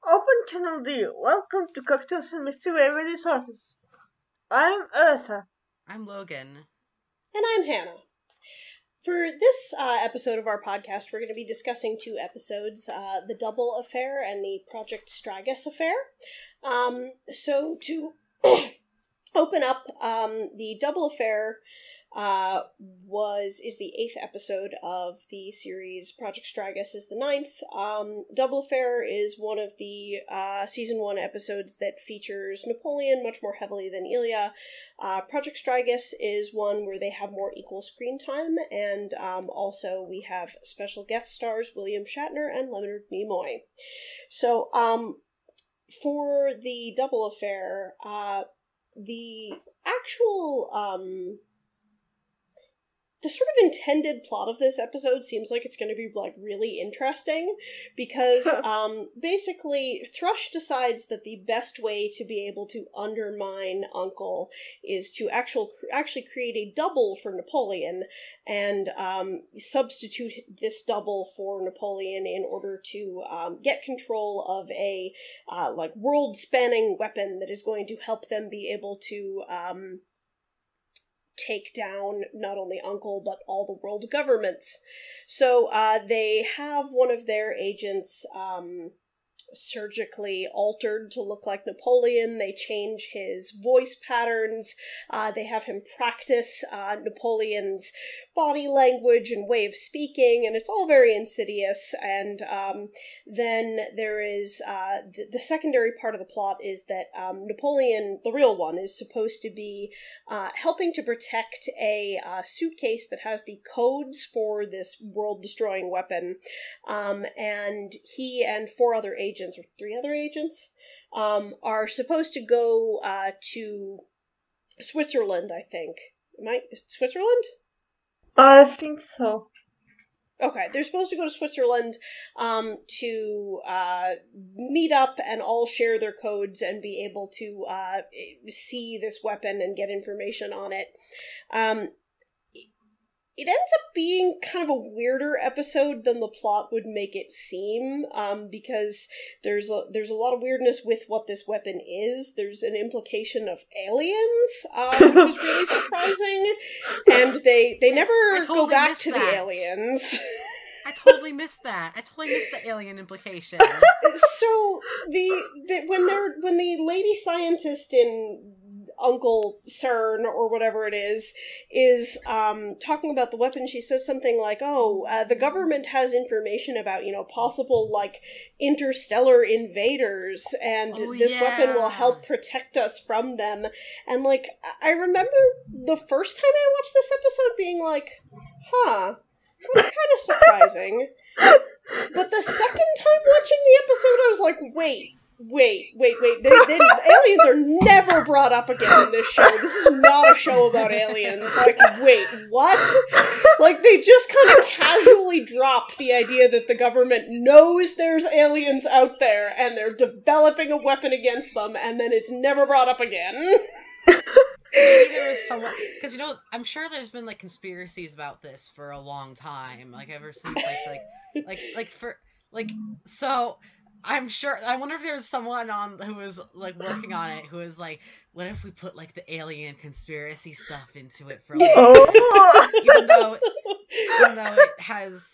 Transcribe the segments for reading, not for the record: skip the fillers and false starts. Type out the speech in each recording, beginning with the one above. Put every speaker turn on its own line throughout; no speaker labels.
Open Channel D. Welcome to Cocktails and Mystery Waverly Sources. I'm Eartha.
I'm Logan.
And I'm Hannah. For this episode of our podcast, we're going to be discussing two episodes, the Double Affair and the Project Stragus Affair. So to open up, the Double Affair is the 8th episode of the series. Project Stragus is the 9th. Double Affair is one of the season 1 episodes that features Napoleon much more heavily than Ilya. Project Stragus is one where they have more equal screen time, and also we have special guest stars William Shatner and Leonard Nimoy. So for the Double Affair, the actual the sort of intended plot of this episode seems like it's going to be, really interesting, because, basically, Thrush decides that the best way to be able to undermine U.N.C.L.E. is to actually create a double for Napoleon, and, substitute this double for Napoleon in order to, get control of a, world-spanning weapon that is going to help them be able to, take down not only U.N.C.L.E. but all the world governments. So they have one of their agents surgically altered to look like Napoleon. They change his voice patterns. They have him practice Napoleon's body language and way of speaking, and it's all very insidious. And then there is the secondary part of the plot is that Napoleon, the real one, is supposed to be helping to protect a suitcase that has the codes for this world-destroying weapon, and he and 4 other agents, or 3 other agents, are supposed to go to Switzerland, I think. Switzerland?
I think so.
Okay, they're supposed to go to Switzerland to meet up and all share their codes and be able to see this weapon and get information on it. It ends up being kind of a weirder episode than the plot would make it seem, because there's a lot of weirdness with what this weapon is. There's an implication of aliens, which is really surprising, and they never go back to the aliens.
I totally missed that. I totally missed the alien implication.
So when the lady scientist in Uncle CERN or whatever it is talking about the weapon, she says something like, the government has information about, possible, interstellar invaders, and this weapon will help protect us from them. And, I remember the first time I watched this episode being like, that's kind of surprising. But the second time watching the episode, I was like, wait. Aliens are never brought up again in this show. This is not a show about aliens. Wait, what? They just kind of casually drop the idea that the government knows there's aliens out there and they're developing a weapon against them, and then it's never brought up again.
Maybe there was someone, because I'm sure there's been conspiracies about this for a long time, ever since so I'm sure. I wonder if there's someone who was working on it who was like, what if we put the alien conspiracy stuff into it for even though it has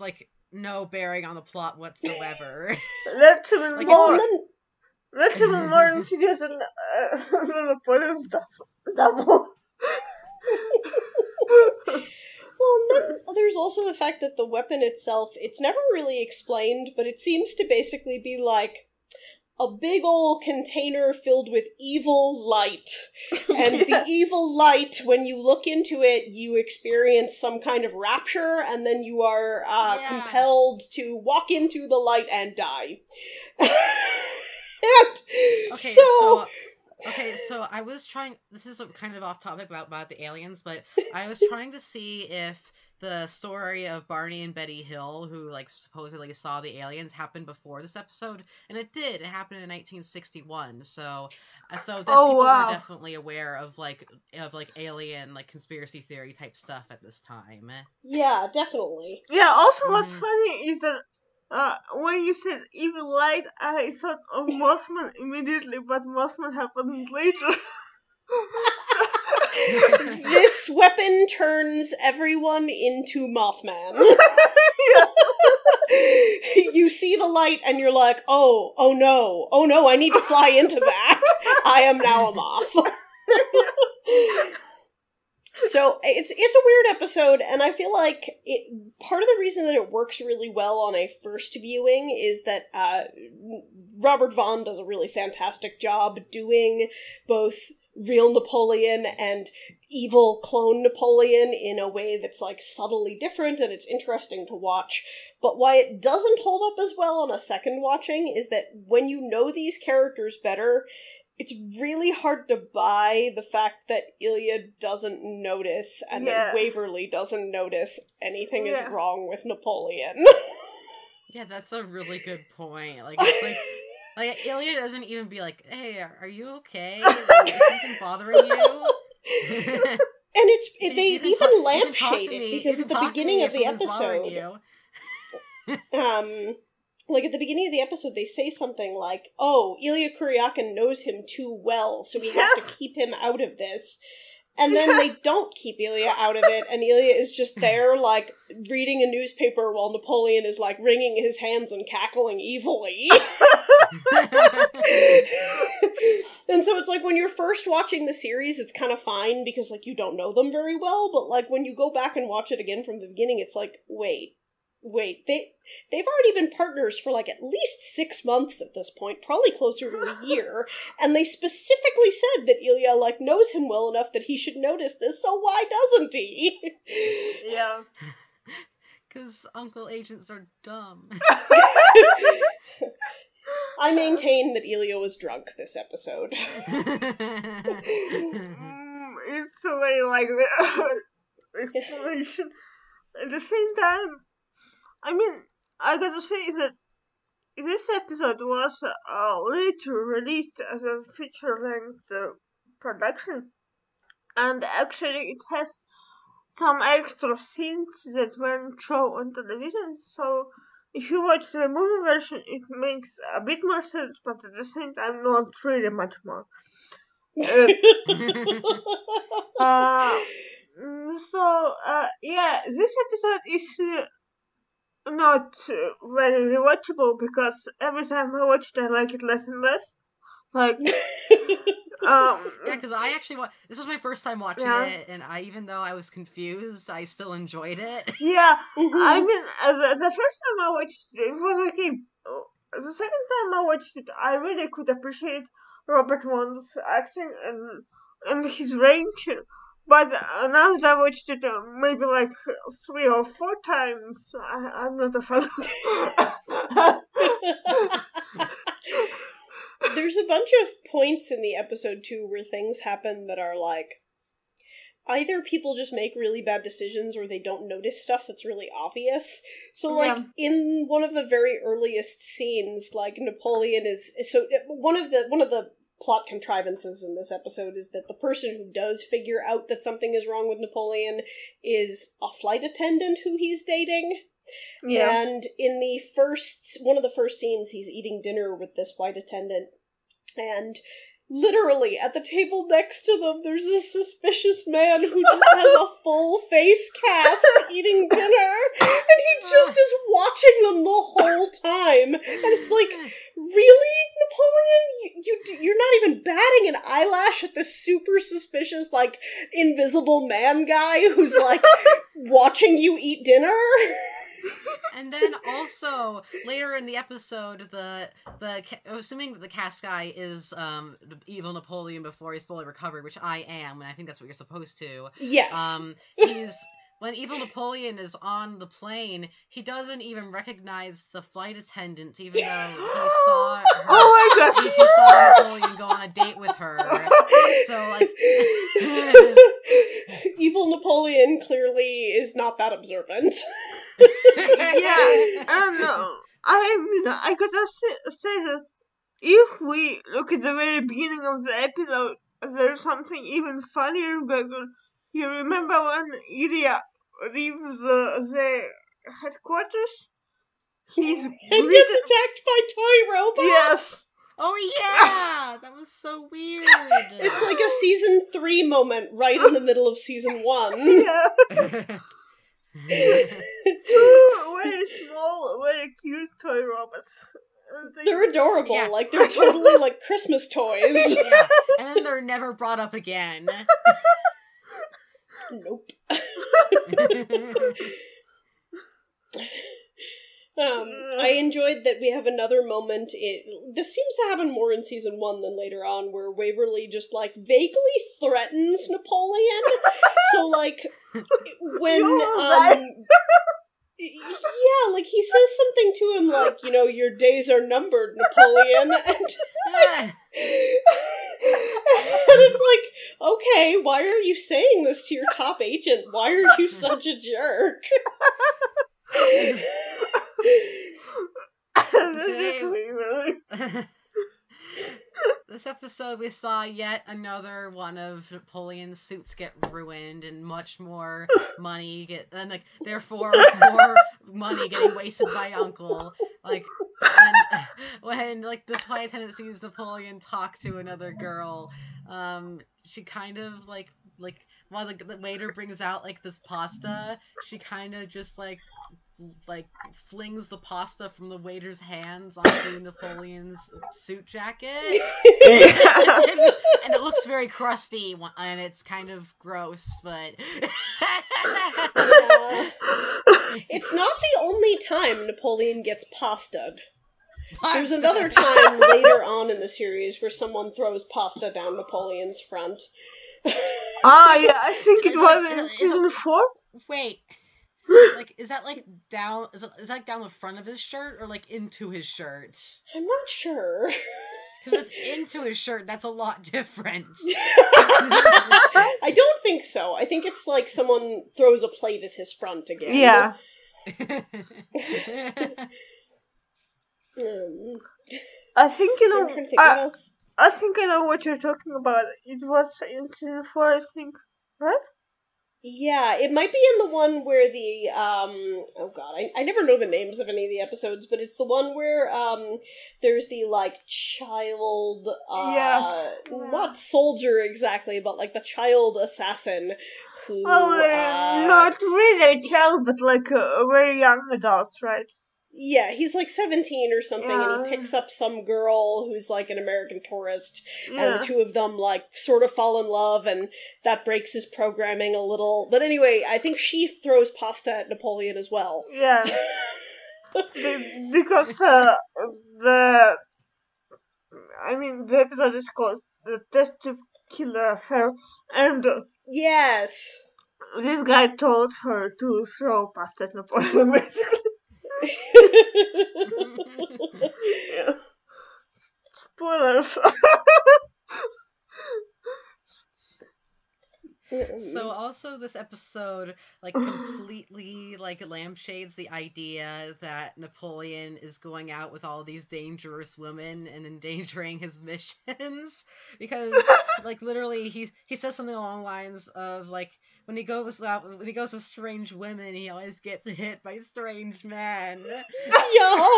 no bearing on the plot whatsoever.
That's even more insidious than Napoleon's double.
Well, and then there's also the fact that the weapon itself, it's never really explained, but it seems to basically be a big old container filled with evil light. And the evil light, when you look into it, you experience some kind of rapture, and then you are compelled to walk into the light and die.
So I was trying, this is kind of off topic about the aliens, but I was trying to see if the story of Barney and Betty Hill, who supposedly saw the aliens, happened before this episode, and it did. It happened in 1961. So people were definitely aware of alien conspiracy theory type stuff at this time.
Yeah, definitely.
Yeah. Also, what's funny is that When you said evil light, I thought of Mothman immediately, but Mothman happened later.
This weapon turns everyone into Mothman.
Yeah.
You see the light and you're like, oh no, I need to fly into that. I am now a moth. So it's a weird episode, and I feel like part of the reason that it works really well on a first viewing is that Robert Vaughn does a really fantastic job doing both real Napoleon and evil clone Napoleon in a way that's like subtly different, and it's interesting to watch. But why it doesn't hold up as well on a second watching is that when you know these characters better, it's really hard to buy the fact that Ilya doesn't notice and that Waverly doesn't notice anything is wrong with Napoleon.
Yeah, that's a really good point. Like, it's like Ilya doesn't even be like, "Hey, are you okay? Is something bothering you?"
And they even lampshade it because at the beginning of the episode, like at the beginning of the episode, they say something like, "Oh, Ilya Kuryakin knows him too well, so we have to keep him out of this." And then they don't keep Ilya out of it, and Ilya is just there, like, reading a newspaper while Napoleon is, like, wringing his hands and cackling evilly. And so it's like, when you're first watching the series, it's kind of fine, because, like, you don't know them very well, but, like, when you go back and watch it again from the beginning, it's like, wait, they've already been partners for like at least 6 months at this point, probably closer to a year, and they specifically said that Ilya like knows him well enough that he should notice this, so why doesn't he?
Yeah.
Because Uncle Agents are dumb.
I maintain that Ilya was drunk this episode.
It's a way like the explanation. At the same time, I mean, I gotta say that this episode was later released as a feature-length production, and actually it has some extra scenes that weren't shown on television, so if you watch the movie version, it makes a bit more sense, but at the same time, not really much more. Yeah, this episode is not very rewatchable because every time I watch it, I like it less and less. Like,
yeah, because I actually this was my first time watching it, and even though I was confused, I still enjoyed it.
Yeah, I mean, the first time I watched it, it was okay. The second time I watched it, I really could appreciate Robert Vaughn's acting and his range. But now that I watched it maybe like 3 or 4 times, I'm not a fan.
There's a bunch of points in the episode too where things happen that are like, either people just make really bad decisions or they don't notice stuff that's really obvious. So, like, in one of the very earliest scenes, like, Napoleon is... So, one of the plot contrivances in this episode is that the person who does figure out that something is wrong with Napoleon is a flight attendant who he's dating. Yeah. And in one of the first scenes, he's eating dinner with this flight attendant, and literally at the table next to them, there's a suspicious man who just has a full face cast eating dinner, and he just is watching them the whole time. And it's like, really, Napoleon? You're not even batting an eyelash at this super suspicious, like, invisible man guy who's, like, watching you eat dinner?
And then also later in the episode, assuming that the cast guy is the evil Napoleon before he's fully recovered, which I am, and I think that's what you're supposed to.
Yes.
When evil Napoleon is on the plane, he doesn't even recognize the flight attendant, even though he saw her.
Oh my god!
He saw Napoleon go on a date with her. So like,
evil Napoleon clearly is not that observant.
Yeah, I don't know. I gotta say that if we look at the very beginning of the episode, there's something even funnier going on. You remember when Ilya leaves the headquarters? he's
and gets attacked by toy robots.
Yes.
Oh yeah, that was so weird.
It's like a season 3 moment right in the middle of season 1.
Yeah. Two very small, very cute toy robots.
They're adorable.
Yeah.
Like, they're totally like Christmas toys.
Yeah, and then they're never brought up again.
Nope. I enjoyed that we have another moment. This seems to happen more in season 1 than later on, where Waverly just, like, vaguely threatens Napoleon. So, like, when, yeah, like, he says something to him like, you know, your days are numbered, Napoleon, and it's like, okay, why are you saying this to your top agent? Why are you such a jerk?
This episode we saw yet another one of Napoleon's suits get ruined and much more money therefore more money getting wasted by Uncle. Like when like the flight attendant sees Napoleon talk to another girl, she kind of like while the waiter brings out like this pasta, she kind of just like flings the pasta from the waiter's hands onto Napoleon's suit jacket. And it looks very crusty, and it's kind of gross, but...
It's not the only time Napoleon gets pasta'd. There's another time later on in the series where someone throws pasta down Napoleon's front.
Yeah, I think it was in season 4.
Wait. Like, is that like down? Is that down the front of his shirt or like into his shirt?
I'm not sure.
Because if it's into his shirt, that's a lot different.
I don't think so. I think it's like someone throws a plate at his front again.
Yeah. I think you know.
I'm trying to think what else.
I think I know what you're talking about. It was in season 4, I think, right?
Yeah, it might be in the one where the, oh god, I never know the names of any of the episodes, but it's the one where, there's the, like, child, not soldier exactly, but, like, the child assassin who,
not really a child, but, like, a very young adult, right?
Yeah, he's like 17 or something, and he picks up some girl who's like an American tourist, and the two of them like sort of fall in love, and that breaks his programming a little. But anyway, I think she throws pasta at Napoleon as well.
Yeah. Because the episode is called The Testicular Affair, and
yes,
this guy told her to throw pasta at Napoleon, basically. Yeah. Spoilers.
So also this episode like completely like lampshades the idea that Napoleon is going out with all these dangerous women and endangering his missions, because like literally he says something along the lines of like when he goes to strange women, he always gets hit by strange men.
Yup.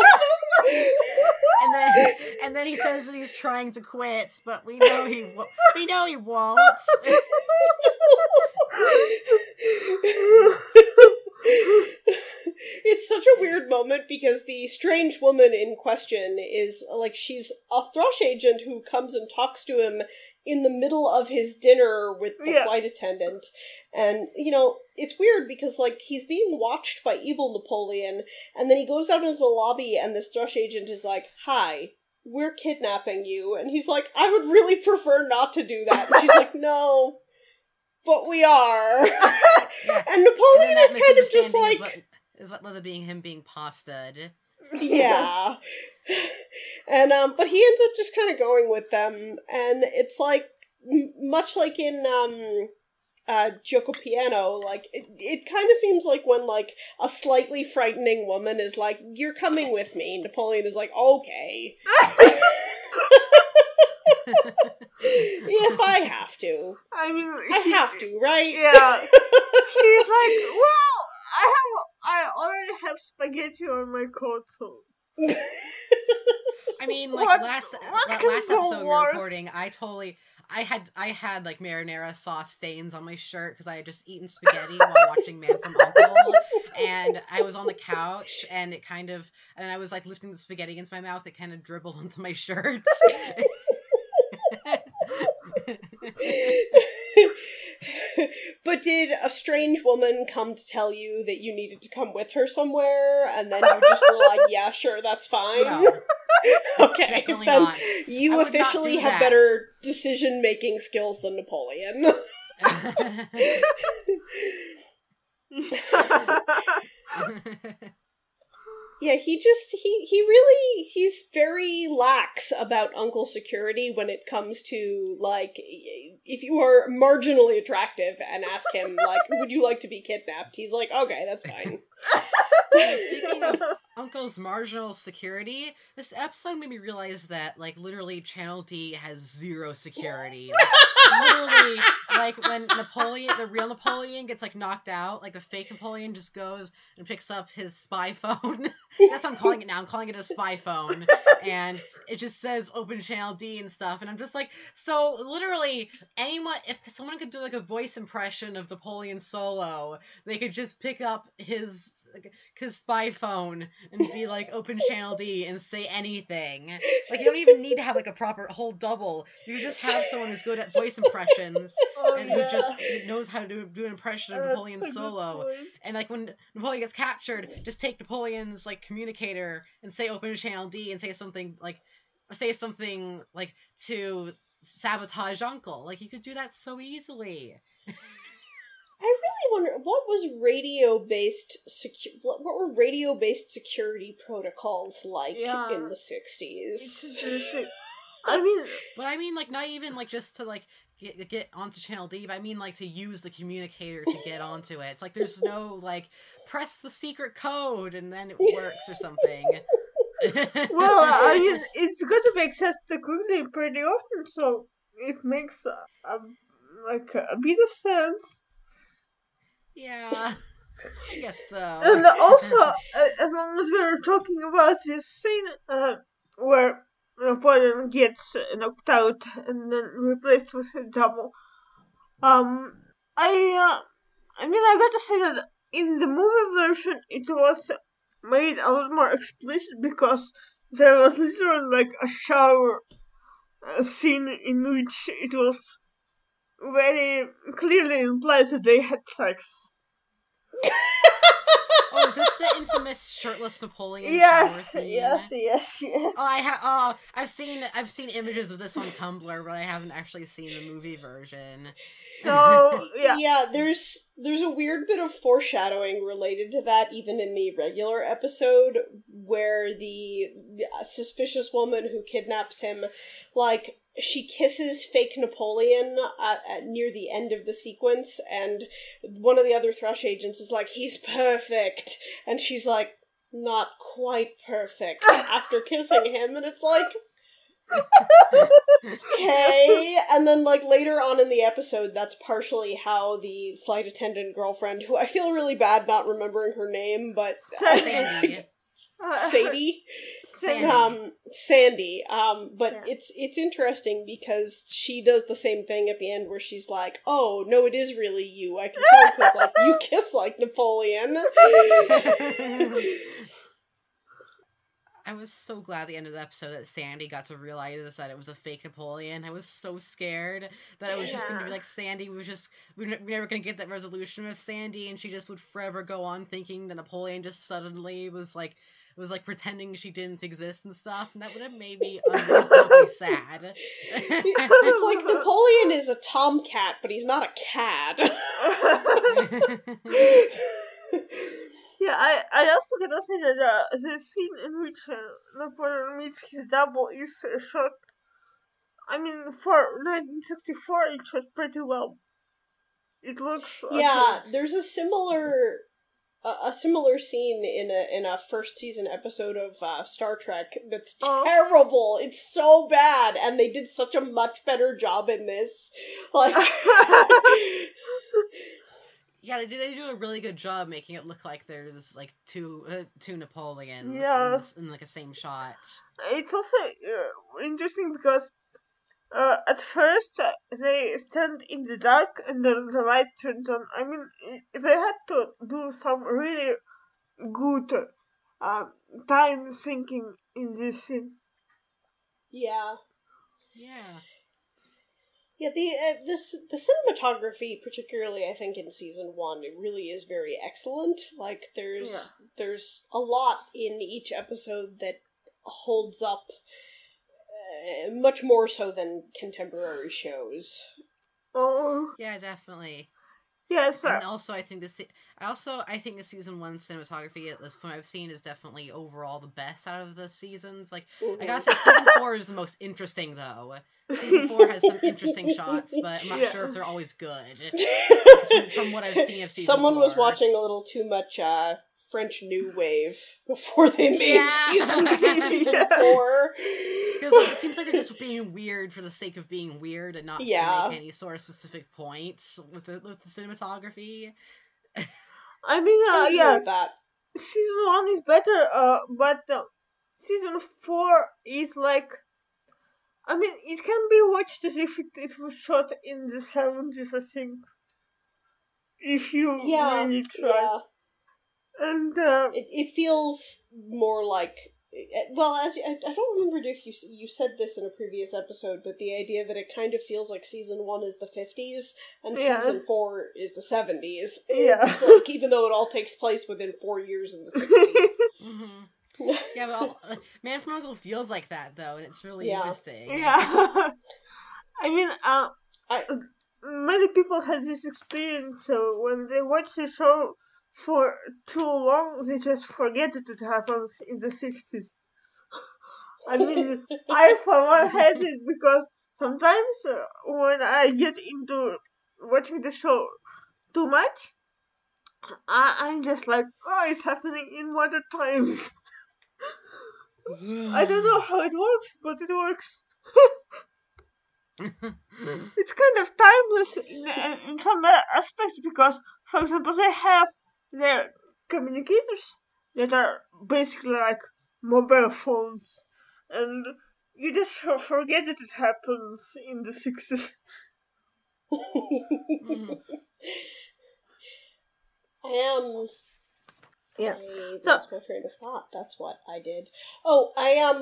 And then he says that he's trying to quit, but we know he won't.
It's such a weird moment because the strange woman in question is like, she's a Thrush agent who comes and talks to him in the middle of his dinner with the flight attendant. And, you know, it's weird because, like, he's being watched by evil Napoleon, and then he goes out into the lobby and this Thrush agent is like, "Hi, we're kidnapping you." And he's like, "I would really prefer not to do that." And she's like, "No, but we are." And Napoleon is kind of just like...
Is what led to him being pasta'd.
Yeah. And, but he ends up just kind of going with them, and it's like, much like in, Gioco Piano, like, it kind of seems like when, like, a slightly frightening woman is like, "You're coming with me," Napoleon is like, "Okay." If I have to. I mean... I have to, right?
Yeah. He's like, "Well, I already have spaghetti on my coat, so...
I mean, like,
What
last
can go
episode we were
worse?
recording, I had like marinara sauce stains on my shirt because I had just eaten spaghetti while watching Man from U.N.C.L.E, and I was on the couch, and I was like lifting the spaghetti against my mouth, it kind of dribbled onto my shirt.
But did a strange woman come to tell you that you needed to come with her somewhere, and then you just were like, yeah, sure, that's fine?
No.
Okay,
Definitely
then
not.
you
I would
officially
not do
have
that.
better decision-making skills than Napoleon. Yeah, he's very lax about uncle security when it comes to, like, if you are marginally attractive and ask him, like, would you like to be kidnapped? He's like, okay, that's fine.
Speaking of Uncle's marginal security, this episode made me realize that, like, literally Channel D has zero security. Like, literally, like, when the real Napoleon gets, like, knocked out, like, the fake Napoleon just goes and picks up his spy phone. That's what I'm calling it now. I'm calling it a spy phone. And it just says Open Channel D and stuff. And I'm just like, so, literally, if someone could do, like, a voice impression of Napoleon Solo, they could just pick up his spy phone and be like Open Channel D and say anything. Like, you don't even need to have like a proper whole double. You just have someone who's good at voice impressions who just knows how to do an impression of Napoleon Solo. And like when Napoleon gets captured, just take Napoleon's like communicator and say Open Channel D and say something like to sabotage Uncle. Like, you could do that so easily.
I really wonder what were radio-based security protocols like in the 60s.
I
mean, like, not even like just to like get onto Channel D, but I mean like to use the communicator to get onto it. It's like there's no like press the secret code and then it works or something.
Well, I mean, it's going to be accessed quickly pretty often, so it makes a bit of sense.
Yeah, I guess so.
And also, as long as we're talking about this scene where Napoleon gets knocked out and then replaced with a double, I gotta say that in the movie version it was made a lot more explicit because there was literally like a shower scene in which it was very clearly implied that they had sex.
Oh, is this the infamous shirtless Napoleon shower scene?
Yes.
Oh, I've seen images of this on Tumblr, but I haven't actually seen the movie version.
So
yeah, there's a weird bit of foreshadowing related to that even in the regular episode where the suspicious woman who kidnaps him, like, she kisses fake Napoleon near the end of the sequence, and one of the other Thrush agents is like, he's perfect, and she's like, not quite perfect after kissing him, and it's like, okay. And then like later on in the episode, that's partially how the flight attendant girlfriend, who I feel really bad not remembering her name, but
Sandy.
Sandy. But
Yeah.
it's interesting because she does the same thing at the end where she's like, oh, no, it is really you. I can tell because, like, you kiss like Napoleon.
I was so glad at the end of the episode that Sandy got to realize that it was a fake Napoleon. I was so scared that it was just going to be like Sandy we're never going to get that resolution of Sandy, and she just would forever go on thinking that Napoleon just suddenly was like pretending she didn't exist and stuff, and that would have made me unreasonably sad.
It's like Napoleon is a tomcat, but he's not a cad.
Yeah, I also gotta say that the scene in which Napoleon meets his double is shot. I mean, for 1964, it shot pretty well. It looks
there's a similar scene in a first season episode of Star Trek that's terrible. It's so bad, and they did such a much better job in this. Like,
Yeah, they do a really good job making it look like there's like two Napoleons
Yeah.
in like a same shot.
It's also interesting because at first they stand in the dark and then the light turns on. I mean, they had to do some really good time thinking in this scene.
Yeah.
Yeah.
Yeah, the cinematography, particularly I think in season 1, it really is very excellent. Like there's a lot in each episode that holds up much more so than contemporary shows.
Oh,
Yeah, definitely.
yes.
And also, I think the season 1 cinematography at this point I've seen is definitely overall the best out of the seasons. Like, I gotta say, season 4 is the most interesting, though. Season 4 has some interesting shots, but I'm not sure if they're always good. From what I've seen of season 4.
Someone was watching a little too much French New Wave before they made season 4.
Because it seems like they're just being weird for the sake of being weird and not to make any sort of specific points with the cinematography.
I mean, yeah, with that.
Season 1 is better, but season 4 is like, I mean, it can be watched as if it was shot in the 70s, I think. If you really try.
Yeah.
And
it feels more like, well, as I don't remember if you said this in a previous episode, but the idea that it kind of feels like season 1 is the 50s and season 4 is the 70s. It's like, even though it all takes place within 4 years in the 60s.
Mm-hmm. Yeah, but Man from U.N.C.L.E. feels like that, though, and it's really interesting.
Yeah. I mean, many people had this experience, so when they watch the show for too long, they just forget that it happens in the 60s. I mean, I for one had it because sometimes when I get into watching the show too much, I'm just like, oh, it's happening in modern times. I don't know how it works, but it works. It's kind of timeless in some aspects because, for example, they have their communicators that are basically like mobile phones, and you just forget that it happens in the 60s.
I lost my train of thought. That's what I did. Oh,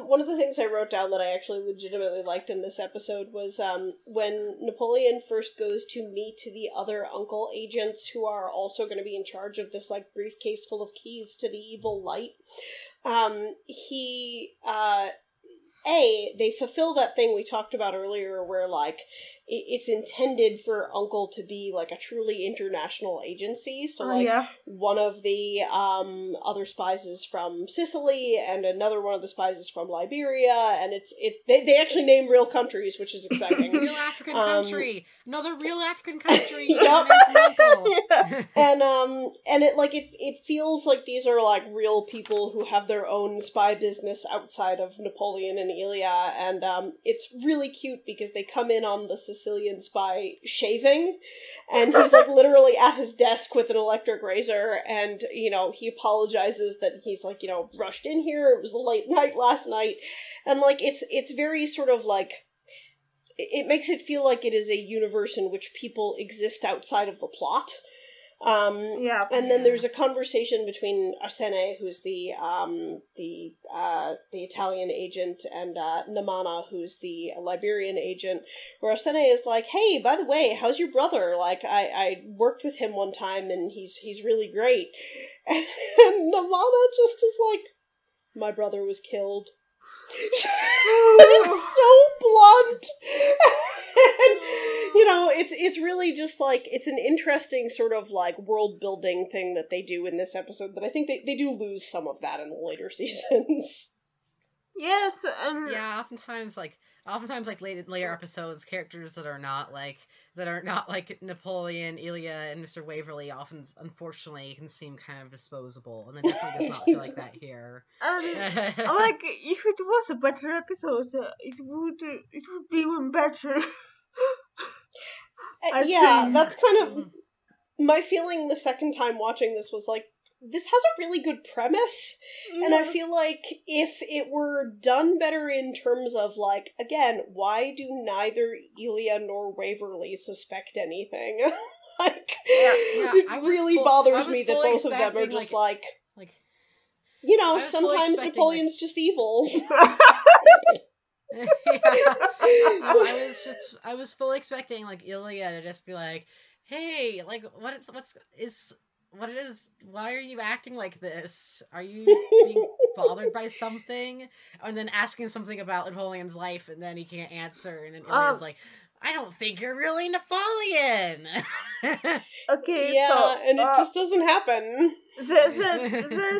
one of the things I wrote down that I actually legitimately liked in this episode was when Napoleon first goes to meet the other uncle agents who are also going to be in charge of this like briefcase full of keys to the evil light. They fulfill that thing we talked about earlier where, like, it's intended for Uncle to be, like, a truly international agency. So, one of the other spies is from Sicily, and another one of the spies is from Liberia, and they actually name real countries, which is exciting.
Real African country! Another real African country!
Yep.
Uncle!
And it feels like these are, like, real people who have their own spy business outside of Napoleon and Ilya, and it's really cute because they come in on the Sicilian spy shaving, and he's like literally at his desk with an electric razor, and he apologizes that he's like rushed in here, it was a late night last night, and like it's very sort of like it makes it feel like it is a universe in which people exist outside of the plot. And then there's a conversation between Arsene, who's the Italian agent, and Namana, who's the Liberian agent, where Arsene is like, hey, by the way, how's your brother? Like, I worked with him one time, and he's really great. And Namana just is like, my brother was killed. It's so blunt. And, it's really just like, it's an interesting sort of like world building thing that they do in this episode, but I think they do lose some of that in the later seasons.
Yes,
yeah, oftentimes later episodes, characters that are not like Napoleon, Ilya, and Mr. Waverly often, unfortunately, can seem kind of disposable, and it definitely does not feel like that here.
Like, if it was a better episode, it would be even better.
Yeah, that's kind of my feeling the second time watching this was like, this has a really good premise, and I feel like if it were done better in terms of, like, again, why do neither Elia nor Waverly suspect anything? Like, it really bothers me that both of them are just like, you know, sometimes Napoleon's just evil.
I was fully expecting, like, Ilya to just be like, hey, like, why are you acting like this? Are you being bothered by something? And then asking something about Napoleon's life, and then he can't answer, and then Ilya's like, I don't think you're really Napoleon!
Okay,
yeah,
so...
and it just doesn't happen.
There's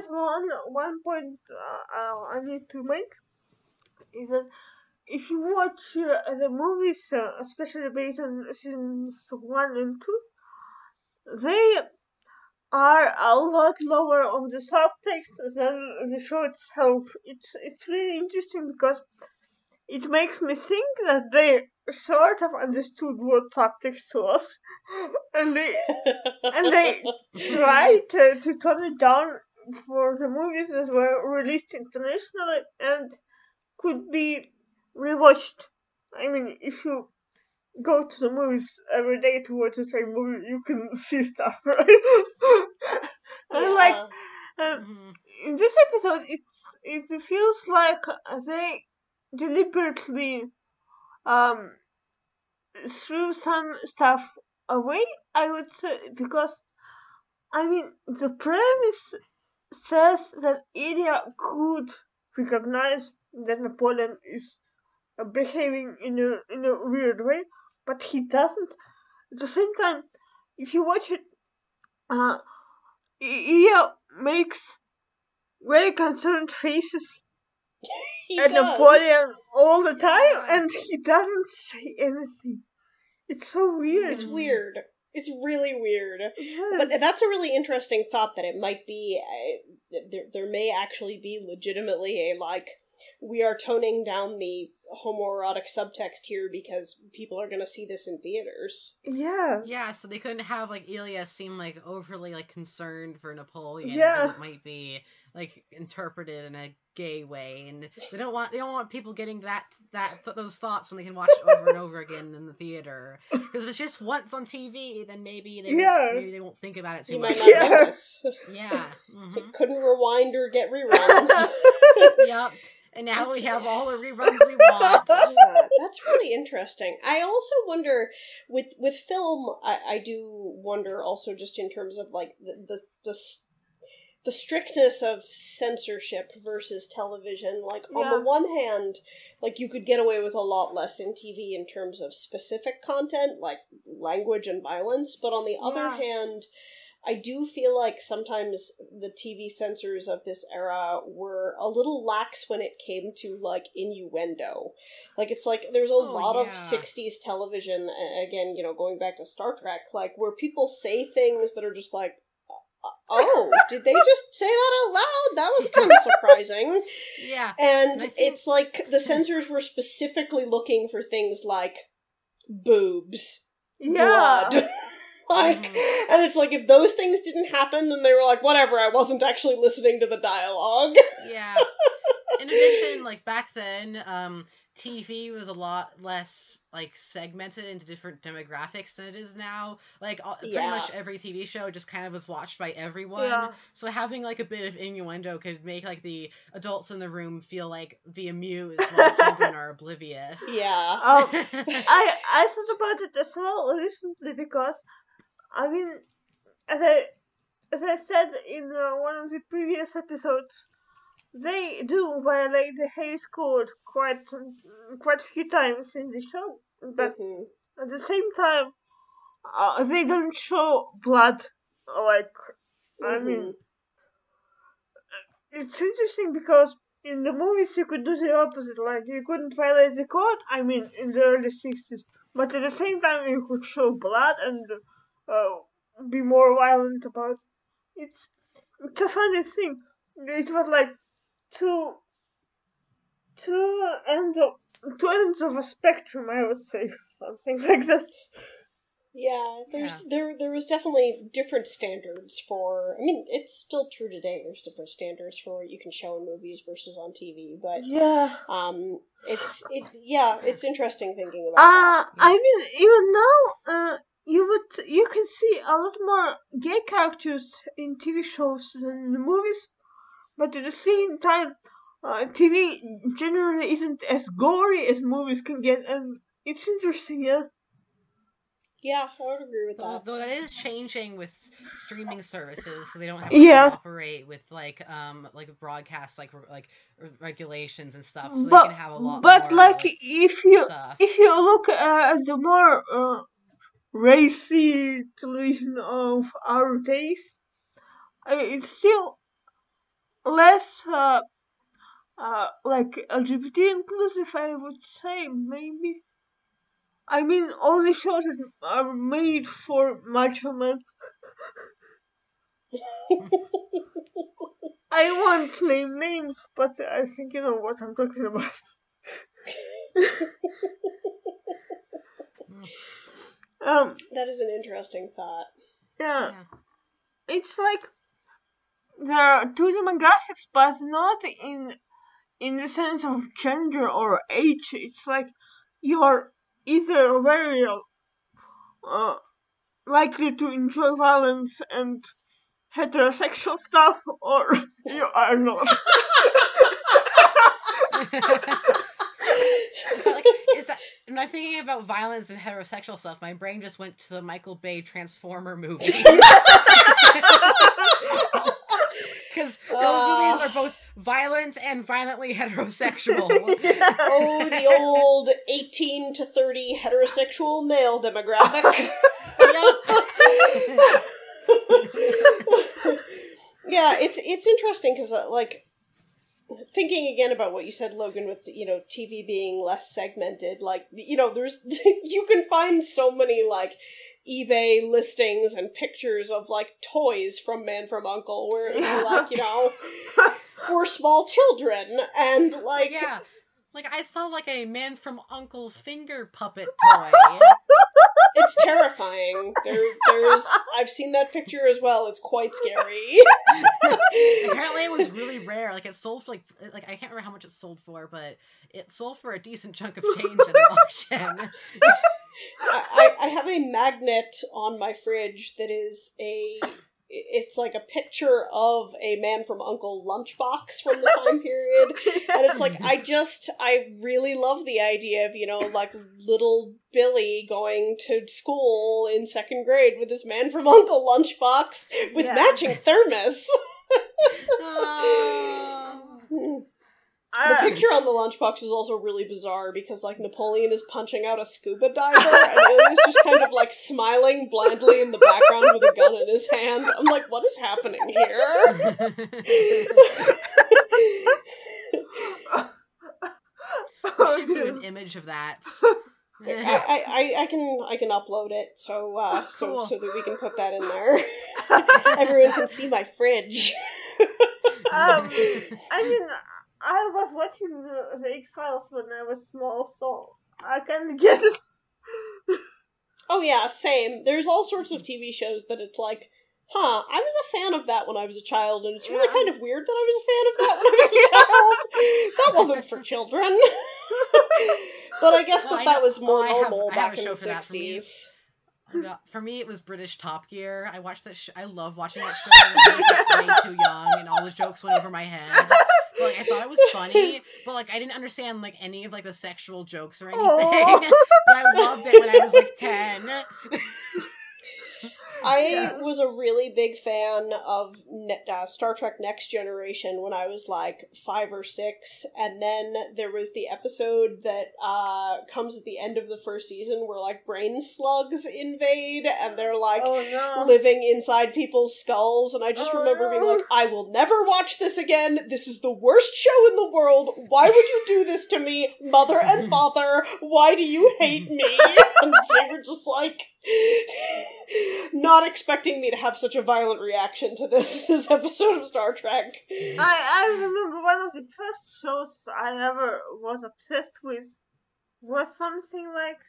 one point I need to make, is that if you watch the movies, especially based on seasons 1 and 2, they are a lot lower on the subtext than the show itself. It's really interesting because it makes me think that they sort of understood what subtext was, and they tried to tone it down for the movies that were released internationally and could be rewatched. I mean, if you go to the movies every day to watch the same movie, you can see stuff, right? And like, in this episode, it feels like they deliberately threw some stuff away, I would say, because I mean the premise says that Ilya could recognize that Napoleon is behaving in a weird way, but he doesn't. At the same time, if you watch it, Ilya makes very concerned faces at Napoleon all the time, and he doesn't say anything. It's so weird.
It's weird. It's really weird.
Yes.
But that's a really interesting thought, that it might be, there may actually be legitimately a, like, we are toning down the homoerotic subtext here because people are going to see this in theaters.
Yeah.
Yeah, so they couldn't have, like, Ilya seem, like, overly, like, concerned for Napoleon.
Yeah.
Because it might be, like, interpreted in a gay way, and they don't want people getting those thoughts when they can watch it over and over again in the theater. Because if it's just once on TV, then maybe they won't think about it too much.
You might not notice.
Yeah.
Couldn't rewind or get reruns.
Yep. And now we have all the reruns we want.
Yeah, that's really interesting. I also wonder, with film, I do wonder also just in terms of, like, the strictness of censorship versus television. Like, on the one hand, like, you could get away with a lot less in TV in terms of specific content, like language and violence, but on the other hand, I do feel like sometimes the TV censors of this era were a little lax when it came to, like, innuendo. Like, it's like, there's a lot of 60s television, again, you know, going back to Star Trek, like, where people say things that are just like, oh, did they just say that out loud? That was kind of surprising.
Yeah.
And it's like the censors were specifically looking for things like boobs, blood. Like, and it's like, if those things didn't happen, then they were like, whatever, I wasn't actually listening to the dialogue.
Yeah. In addition, like, back then, TV was a lot less, like, segmented into different demographics than it is now. Like, pretty much every TV show just kind of was watched by everyone. Yeah. So having, like, a bit of innuendo could make, like, the adults in the room be amused while children are oblivious.
Yeah.
I thought about it as well recently because, I mean, as I said in one of the previous episodes, they do violate the Hays Code quite a few times in the show, but at the same time, they don't show blood. Like, I mean, it's interesting because in the movies you could do the opposite. Like, you couldn't violate the code. I mean, in the early 60s, but at the same time you could show blood and be more violent about it. It's a funny thing. It was like two ends of a spectrum, I would say, something like that.
Yeah, there was definitely different standards for. I mean, it's still true today. There's different standards for what you can show in movies versus on TV, but
Yeah.
it's interesting thinking about that.
I mean, even now, you can see a lot more gay characters in TV shows than in the movies, but at the same time, TV generally isn't as gory as movies can get, and it's interesting, yeah.
Yeah, I would agree with that.
Though that is changing with streaming services, so they don't have to
Yeah.
cooperate with like broadcast regulations and stuff, so they can have a lot more.
But like if you
stuff.
look at the more racy television of our days, it's still less like LGBT inclusive, I would say, maybe. I mean, all the shows are made for macho men. I won't name names, but I think you know what I'm talking about.
That is an interesting thought.
Yeah. It's like there are two demographics, but not in the sense of gender or age. It's like you're either very likely to enjoy violence and heterosexual stuff, or you are not.
When I'm thinking about violence and heterosexual stuff, my brain just went to the Michael Bay Transformer movie. Because those movies are both violent and violently heterosexual.
Oh, the old 18 to 30 heterosexual male demographic. Yeah, it's interesting because like thinking again about what you said, Logan, with TV being less segmented, like there's you can find so many like eBay listings and pictures of like toys from Man from U.N.C.L.E. where it'd be like for small children and like
like I saw like a Man from U.N.C.L.E. finger puppet toy.
It's terrifying. There's I've seen that picture as well. It's quite scary.
Apparently, it was really rare. Like it sold for like I can't remember how much it sold for, but it sold for a decent chunk of change at an auction.
I have a magnet on my fridge that is it's like a picture of a Man from U.N.C.L.E. lunchbox from the time period. And it's like, I really love the idea of, like little Billy going to school in 2nd grade with this Man from U.N.C.L.E. lunchbox with matching thermos. The picture on the lunchbox is also really bizarre because, like, Napoleon is punching out a scuba diver and Ilya's just kind of, like, smiling blandly in the background with a gun in his hand. I'm like, what is happening here?
We should do an image of that.
I can upload it so that we can put that in there. Everyone can see my fridge.
I mean, I was watching the X-Files when I was small, so I kind of get it.
Oh yeah, same. There's all sorts of TV shows that it's like, I was a fan of that when I was a child, and it's really kind of weird that I was a fan of that when I was a child. That wasn't for children. But I guess that was more normal back in the 60s.
For me, it was British Top Gear. I watched that. I love watching that show. I was way too young, and all the jokes went over my head. But like, I thought it was funny, but like, I didn't understand like any of like the sexual jokes or anything. But I loved it when I was like 10.
I was a really big fan of Star Trek Next Generation when I was like 5 or 6, and then there was the episode that comes at the end of the first season where like brain slugs invade and they're like living inside people's skulls, and I just remember being like, I will never watch this again. This is the worst show in the world. Why would you do this to me, mother and father? Why do you hate me? And they were just like not expecting me to have such a violent reaction to this episode of Star Trek.
I remember one of the first shows I ever was obsessed with was something like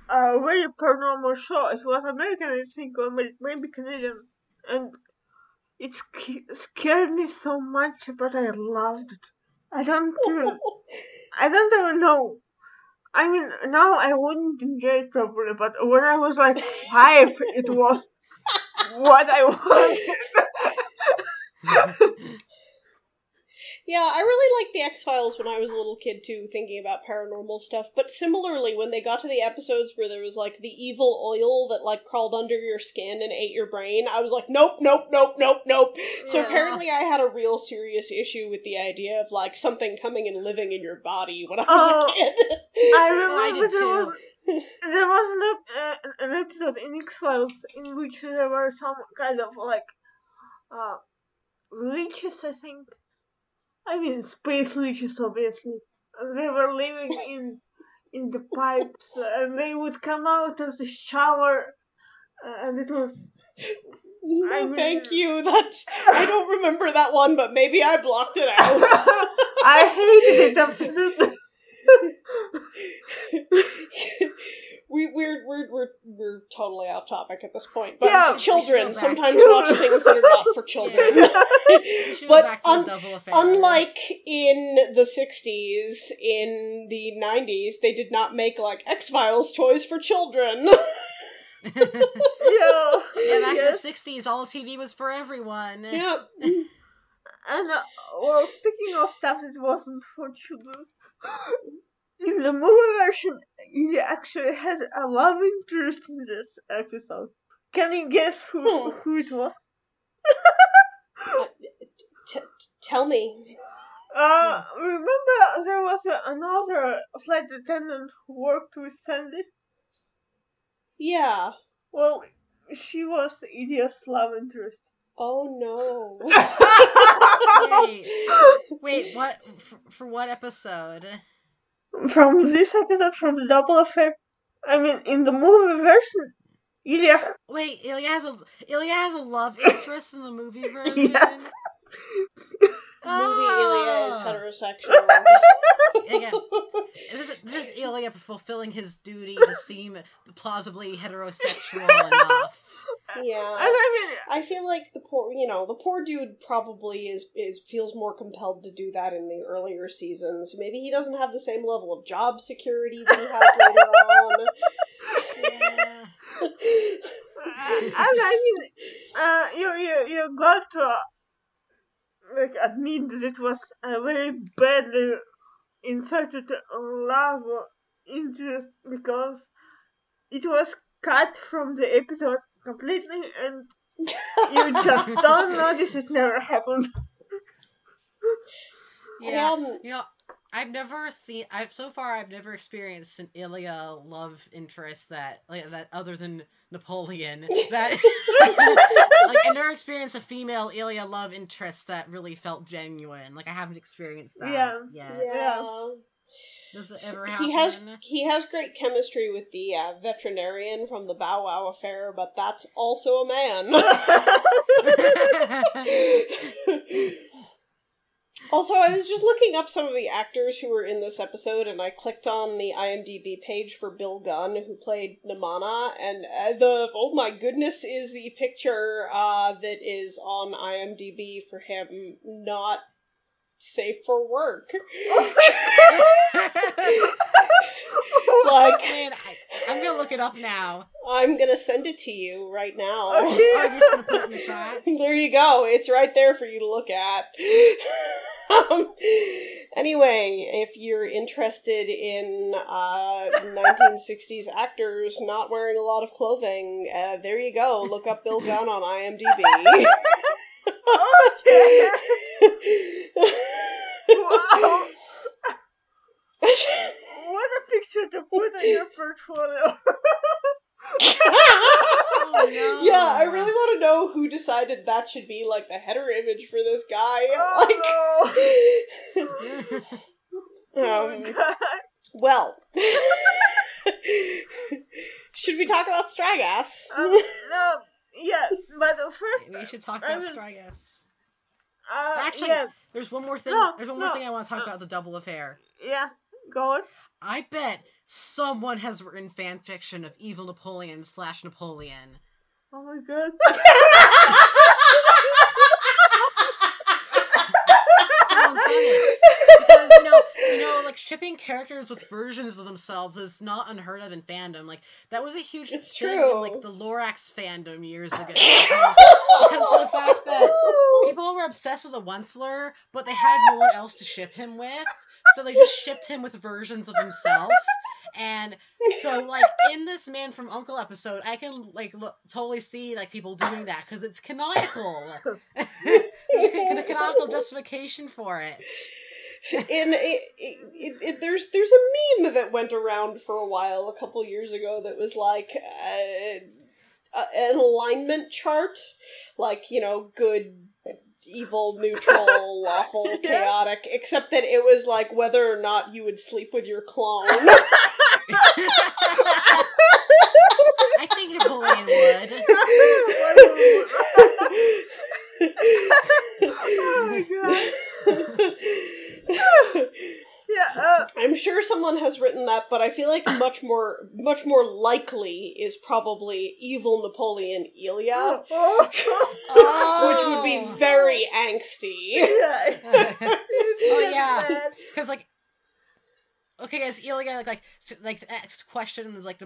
a very paranormal show. It was American, I think, or maybe Canadian, and it scared me so much, but I loved it. I don't even know. I mean, now I wouldn't enjoy it properly, but when I was like 5, it was what I wanted.
Yeah, I really liked the X-Files when I was a little kid too, thinking about paranormal stuff. But similarly, when they got to the episodes where there was like the evil oil that like crawled under your skin and ate your brain, I was like, nope, nope, nope, nope, nope. So
Yeah.
apparently I had a real serious issue with the idea of like something coming and living in your body when I was a kid.
I
I
remember
did too.
there was an episode in X-Files in which there were some kind of like leeches, I think. I mean, space leeches, obviously. And they were living in the pipes, and they would come out of the shower, and it was.
No, thank you. I don't remember that one, but maybe I blocked it out.
I hated it absolutely.
We're totally off topic at this point, but
Yeah,
children sometimes
to-
watch things that are not for children.
We should go
But
back to the double affair.
unlike in the 60s, in the 90s, they did not make like X-Files toys for children.
Yeah,
back in the 60s, all TV was for everyone.
Yep.
And well, speaking of stuff that wasn't for children, in the movie version, he actually had a love interest in this episode. Can you guess who it was?
Tell me.
Remember there was another flight attendant who worked with Sandy?
Yeah.
Well, she was Idiot's love interest.
Oh no.
Wait, what? For what episode?
From this episode, from the double affair. I mean, in the movie version, Ilya.
Wait, Ilya has a love interest in the movie version?
Yes.
Movie Ilya is heterosexual.
Again, this is Ilya fulfilling his duty to seem plausibly heterosexual enough.
Yeah.
And I mean,
I feel like the poor dude probably is feels more compelled to do that in the earlier seasons. Maybe he doesn't have the same level of job security that he has later on.
Yeah.
and I mean, you got to like admit that it was a very badly inserted love interest because it was cut from the episode completely, and you just don't notice it never happened.
Yeah, I've never experienced an Ilya love interest that other than Napoleon. That I never experienced a female Ilya love interest that really felt genuine. Like I haven't experienced that yet.
Yeah.
Does it ever happen?
He has great chemistry with the veterinarian from the Bow Wow affair, but that's also a man. Also, I was just looking up some of the actors who were in this episode, and I clicked on the IMDb page for Bill Gunn, who played Namana, and oh my goodness is the picture that is on IMDb for him not safe for work. Like,
man, I'm gonna look it up now.
I'm gonna send it to you right now.
Okay.
Oh, you're just gonna put it in the chat?
There you go. It's right there for you to look at. Anyway, if you're interested in 1960s actors not wearing a lot of clothing, there you go. Look up Bill Gunn on IMDb.
Okay. Wow. What a picture to put in your portfolio.
Oh, no.
Yeah, I really want to know who decided that should be like the header image for this guy.
Oh, God.
Well, should we talk about Stragass?
No, yeah, but first
We should talk about Stragass. Actually,
yeah.
there's one more thing.
No,
There's one more thing I want to talk about the double affair.
Yeah, go on.
I bet someone has written fan fiction of evil Napoleon / Napoleon.
Oh my god.
Someone's done it. Because, like, shipping characters with versions of themselves is not unheard of in fandom. Like, that was a huge thing in, like, the Lorax fandom years ago. Because of the fact that people were obsessed with the U.N.C.L.E, but they had no one else to ship him with, so they just shipped him with versions of himself. And so, like, in this Man from U.N.C.L.E episode, I can, like, totally see, like, people doing that, because it's canonical. There's a canonical justification for it.
There's a meme that went around for a while a couple years ago that was like an alignment chart, like, good, evil, neutral, lawful, chaotic, except that it was like whether or not you would sleep with your clone.
I think Napoleon would.
Oh my god.
I'm sure someone has written that, but I feel like much more likely is probably evil Napoleon Ilya, which would be very angsty.
Oh yeah, because like. Okay, guys, Ilya asks questions like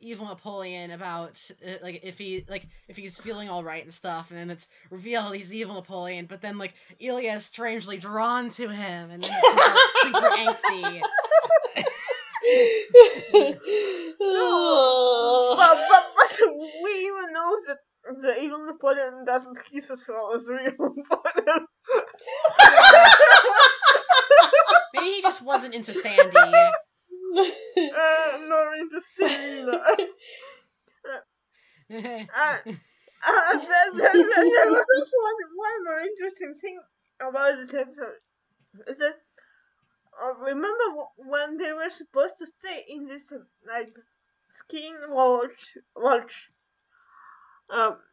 evil Napoleon about like if he's feeling all right and stuff, and then it's revealed he's evil Napoleon. But then like Ilya is strangely drawn to him, and then he's like, super angsty.
But we even know that the evil Napoleon doesn't kiss as well as the real Napoleon.
Maybe he just wasn't into Sandy.
Nor into Serena. There was also one more interesting thing about this episode. Is that remember when they were supposed to stay in this like skiing lodge?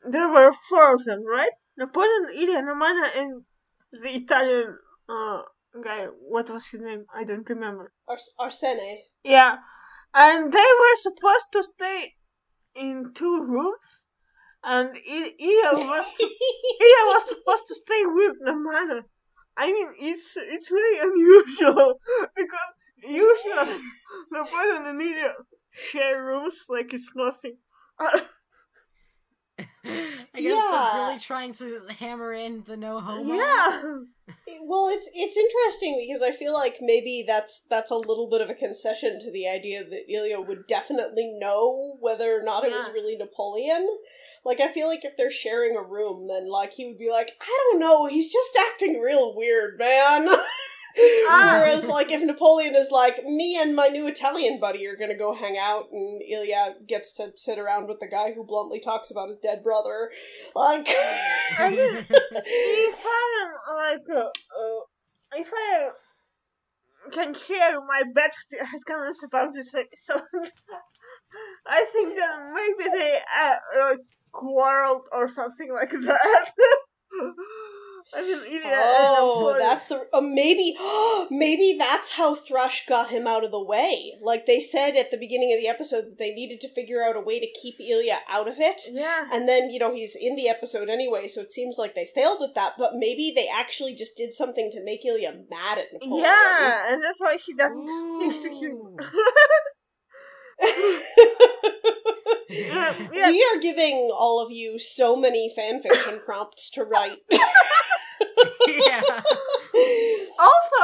There were four of them, right? Napoleon, Ilya, Romana, and the Italian guy. What was his name? I don't remember.
Arsene.
Yeah, and they were supposed to stay in 2 rooms, and Ilya was supposed to stay with Romana. I mean, it's really unusual because usually Napoleon and Ilya share rooms like it's nothing.
I guess they're really trying to hammer in the no homo.
Yeah.
Well, it's interesting because I feel like maybe that's a little bit of a concession to the idea that Ilya would definitely know whether or not it was really Napoleon. Like, I feel like if they're sharing a room, then like he would be like, I don't know, he's just acting real weird, man. Whereas, like, if Napoleon is like, me and my new Italian buddy are gonna go hang out, and Ilya gets to sit around with the guy who bluntly talks about his dead brother, like...
I mean, if I can share my bad comments about this episode, I think that maybe they quarreled or something like that. I mean,
that's the maybe that's how Thrush got him out of the way. Like they said at the beginning of the episode that they needed to figure out a way to keep Ilya out of it.
Yeah.
And then, he's in the episode anyway, so it seems like they failed at that, but maybe they actually just did something to make Ilya mad at Napoleon.
Yeah, and that's why he doesn't speak to him.
We are giving all of you so many fanfiction prompts to write.
Yeah.
Also,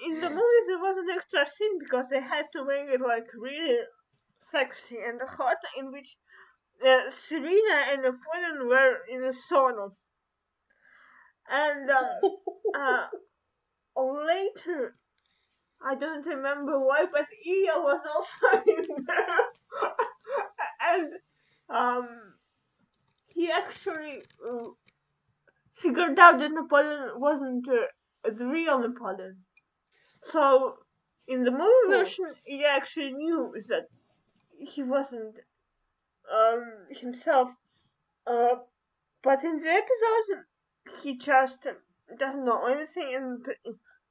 in the movies there was an extra scene because they had to make it like really sexy and hot, in which Serena and Napoleon were in a sauna. And later, I don't remember why, but Ilya was also in there. And he actually figured out that Napoleon wasn't the real Napoleon. So, in the movie version, he actually knew that he wasn't himself. But in the episode, he just doesn't know anything, and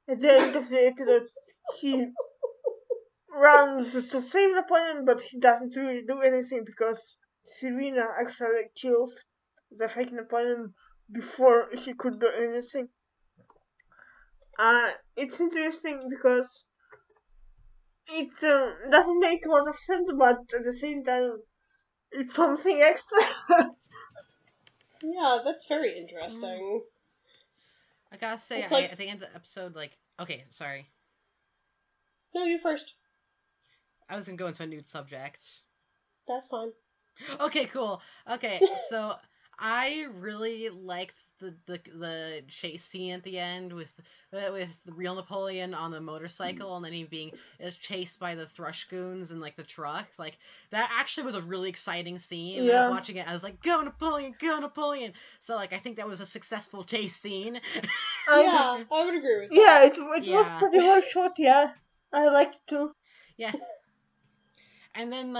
at the end of the episode, he runs to save Napoleon, but he doesn't really do anything because Serena actually kills the fake Napoleon before he could do anything. It's interesting because it doesn't make a lot of sense, but at the same time, it's something extra.
Yeah, that's very interesting.
I gotta say,
It's like-
at the end of the episode, like, okay, sorry.
No, you first.
I was gonna go into a new subject.
That's fine.
Okay, cool. Okay, so I really liked the chase scene at the end with the real Napoleon on the motorcycle, and then he being chased by the Thrush Goons in like the truck. Like that actually was a really exciting scene. When I was watching it, I was like, "Go Napoleon, go Napoleon!" So like I think that was a successful chase scene.
Yeah, I would agree with that.
Yeah, it was pretty well shot. Yeah, I liked it too.
Yeah. And then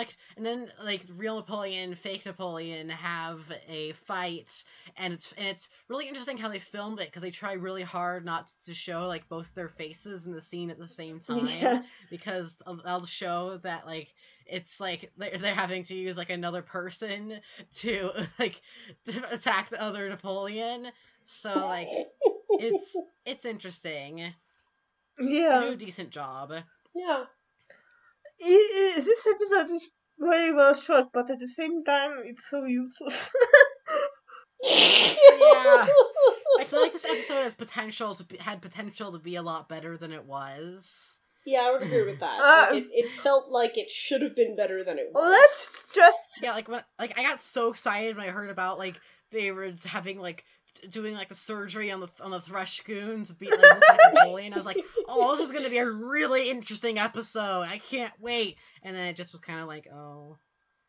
real Napoleon, fake Napoleon have a fight, and it's really interesting how they filmed it because they try really hard not to show like both their faces in the scene at the same time because they'll show that like it's like they're having to use like another person to attack the other Napoleon. So like it's interesting.
Yeah,
They do a decent job.
Yeah.
This episode is very well shot, but at the same time, it's so useless.
Yeah, I feel like this episode had potential to be a lot better than it was.
Yeah, I would agree with that. It felt like it should have been better than it was.
Let's just
I got so excited when I heard about like they were having like doing like the surgery on the Thrush Goons to beat like Napoleon. I was like, oh, this is gonna be a really interesting episode. I can't wait. And then it just was kind of like, oh.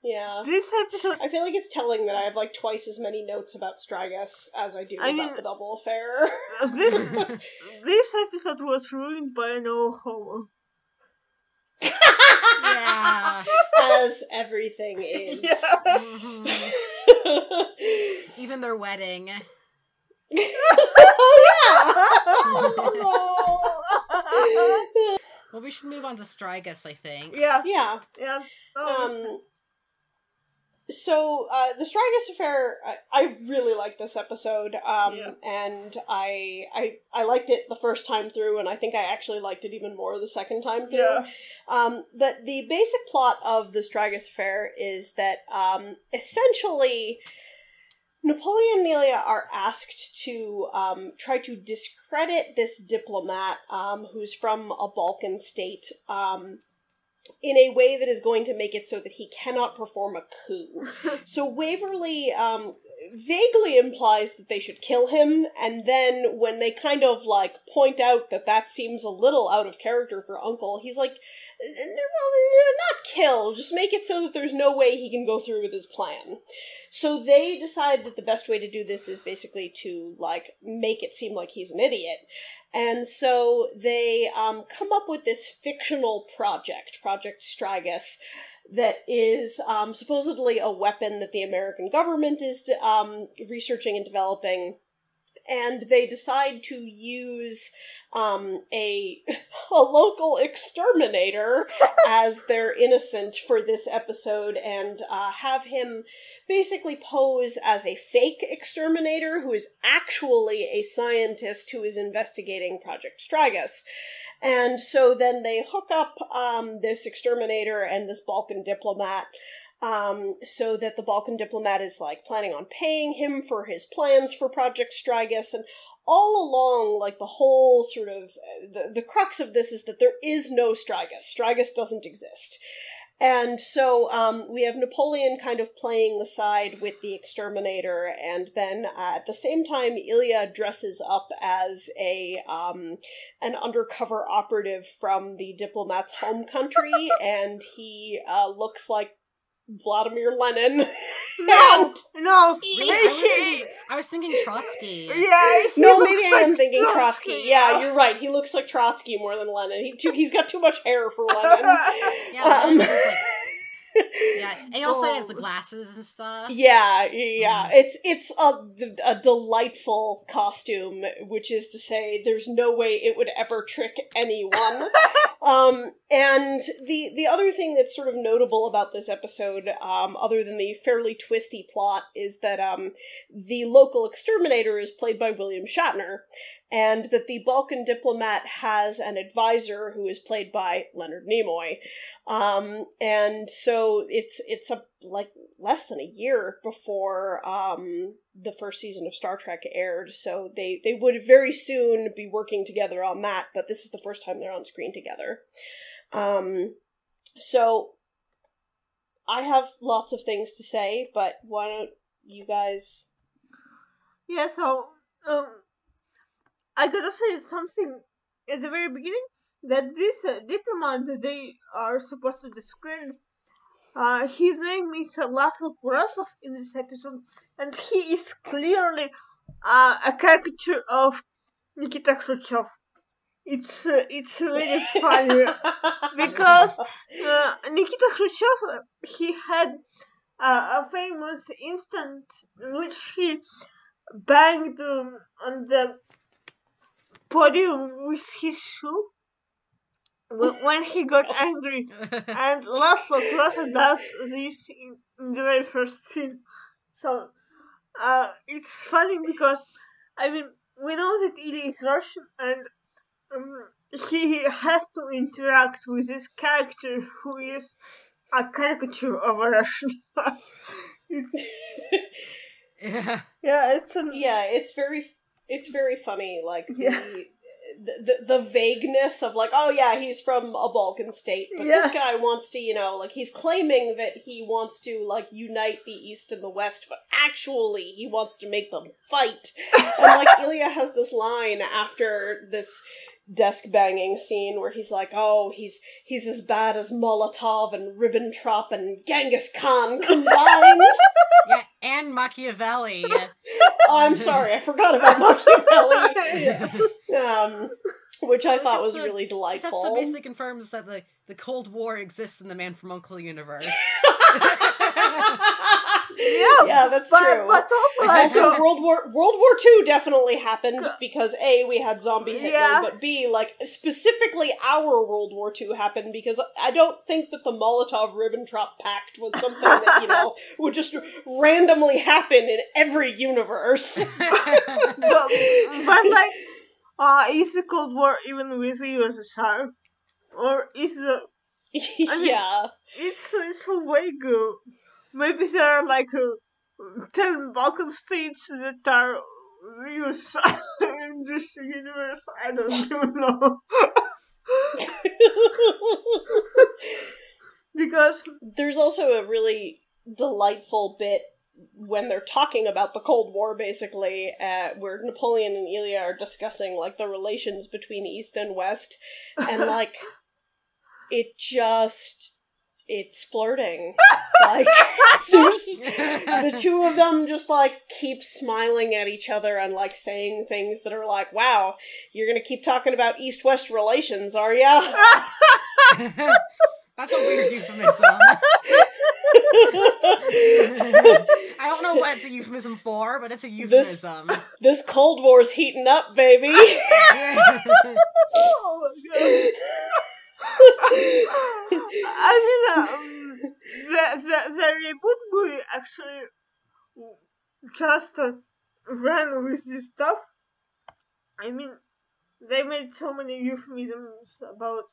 Yeah. This episode,
I feel like it's telling that I have like twice as many notes about Stragus as I do about the double affair.
This episode was ruined by an old homo.
Yeah.
As everything is.
Yeah.
Mm-hmm. Even their wedding.
Oh,
Well, we should move on to Stragus, I think.
Yeah.
So, the Stragus affair, I really liked this episode, and I liked it the first time through, and I think I actually liked it even more the second time through.
Yeah.
But the basic plot of the Stragus affair is that, essentially, Napoleon and Nelia are asked to try to discredit this diplomat who's from a Balkan state in a way that is going to make it so that he cannot perform a coup. So Waverly vaguely implies that they should kill him, and then when they kind of, like, point out that that seems a little out of character for Uncle, he's like, not kill, just make it so that there's no way he can go through with his plan. So they decide that the best way to do this is basically to, like, make it seem like he's an idiot. And so they come up with this fictional project, Project Stragus, that is supposedly a weapon that the American government is researching and developing. And they decide to use a local exterminator as their innocent for this episode and have him basically pose as a fake exterminator who is actually a scientist who is investigating Project Stragus. And so then they hook up this exterminator and this Balkan diplomat so that the Balkan diplomat is, like, planning on paying him for his plans for Project Stragus, and all along, like, the whole sort of, the crux of this is that there is no Stragus. Stragus doesn't exist. And so we have Napoleon kind of playing the side with the exterminator, and then at the same time, Ilya dresses up as an undercover operative from the diplomat's home country, and he looks like Vladimir Lenin.
No.
Really? I was thinking Trotsky.
Yeah.
No, maybe I am thinking Trotsky. Yeah, you're right. He looks like Trotsky more than Lenin. He's got too much hair for Lenin.
Yeah, Lenin was just like, Yeah, and he also has the glasses and stuff.
Yeah. It's a delightful costume, which is to say, there's no way it would ever trick anyone. And the other thing that's sort of notable about this episode, other than the fairly twisty plot, is that the local exterminator is played by William Shatner, and that the Balkan diplomat has an advisor who is played by Leonard Nimoy. And so it's like less than a year before the first season of Star Trek aired, so they would very soon be working together on that, but this is the first time they're on screen together. So I have lots of things to say, but why don't you guys...
Yeah, so I gotta say something at the very beginning, that this diplomat that they are supposed to describe, his name is Laszlo Kurasov in this episode, and he is clearly a caricature of Nikita Khrushchev. It's really funny because Nikita Khrushchev, he had a famous instant in which he banged on the podium with his shoe when he got angry, and Laszlo does this in the very first scene. So it's funny because, I mean, we know that Ilya is Russian, and he has to interact with this character who is a caricature of a Russian.
It's very funny, like, the vagueness of, like, oh yeah, he's from a Balkan state, but this guy wants to, like, he's claiming that he wants to, like, unite the East and the West, but actually he wants to make them fight. And, like, Ilya has this line after this desk banging scene where he's like, oh, he's as bad as Molotov and Ribbentrop and Genghis Khan combined.
Yeah, and Machiavelli.
Oh, I'm sorry, I forgot about Machiavelli. Which I thought was really delightful.
This episode basically confirms that the Cold War exists in the Man from U.N.C.L.E. universe.
Yeah, that's true.
But also,
World War II definitely happened because A, we had zombie Hitler, but B, like, specifically our World War II happened because I don't think that the Molotov-Ribbentrop Pact was something that, would just randomly happen in every universe.
but like, is the Cold War even with the USSR? Or is the... It's so vague. Maybe there are, like, 10 Balkan states that are used in this universe. I don't even know. Because...
There's also a really delightful bit when they're talking about the Cold War, basically, where Napoleon and Ilya are discussing, like, the relations between East and West, and, like, it's flirting. Like, there's the two of them just, like, keep smiling at each other and, like, saying things that are like, wow, you're gonna keep talking about East-West relations, are ya?
That's a weird euphemism. I don't know what it's a euphemism for, but it's a euphemism.
This Cold War's heating up, baby.
Oh my god. I mean, the reboot movie actually just ran with this stuff. I mean, they made so many euphemisms about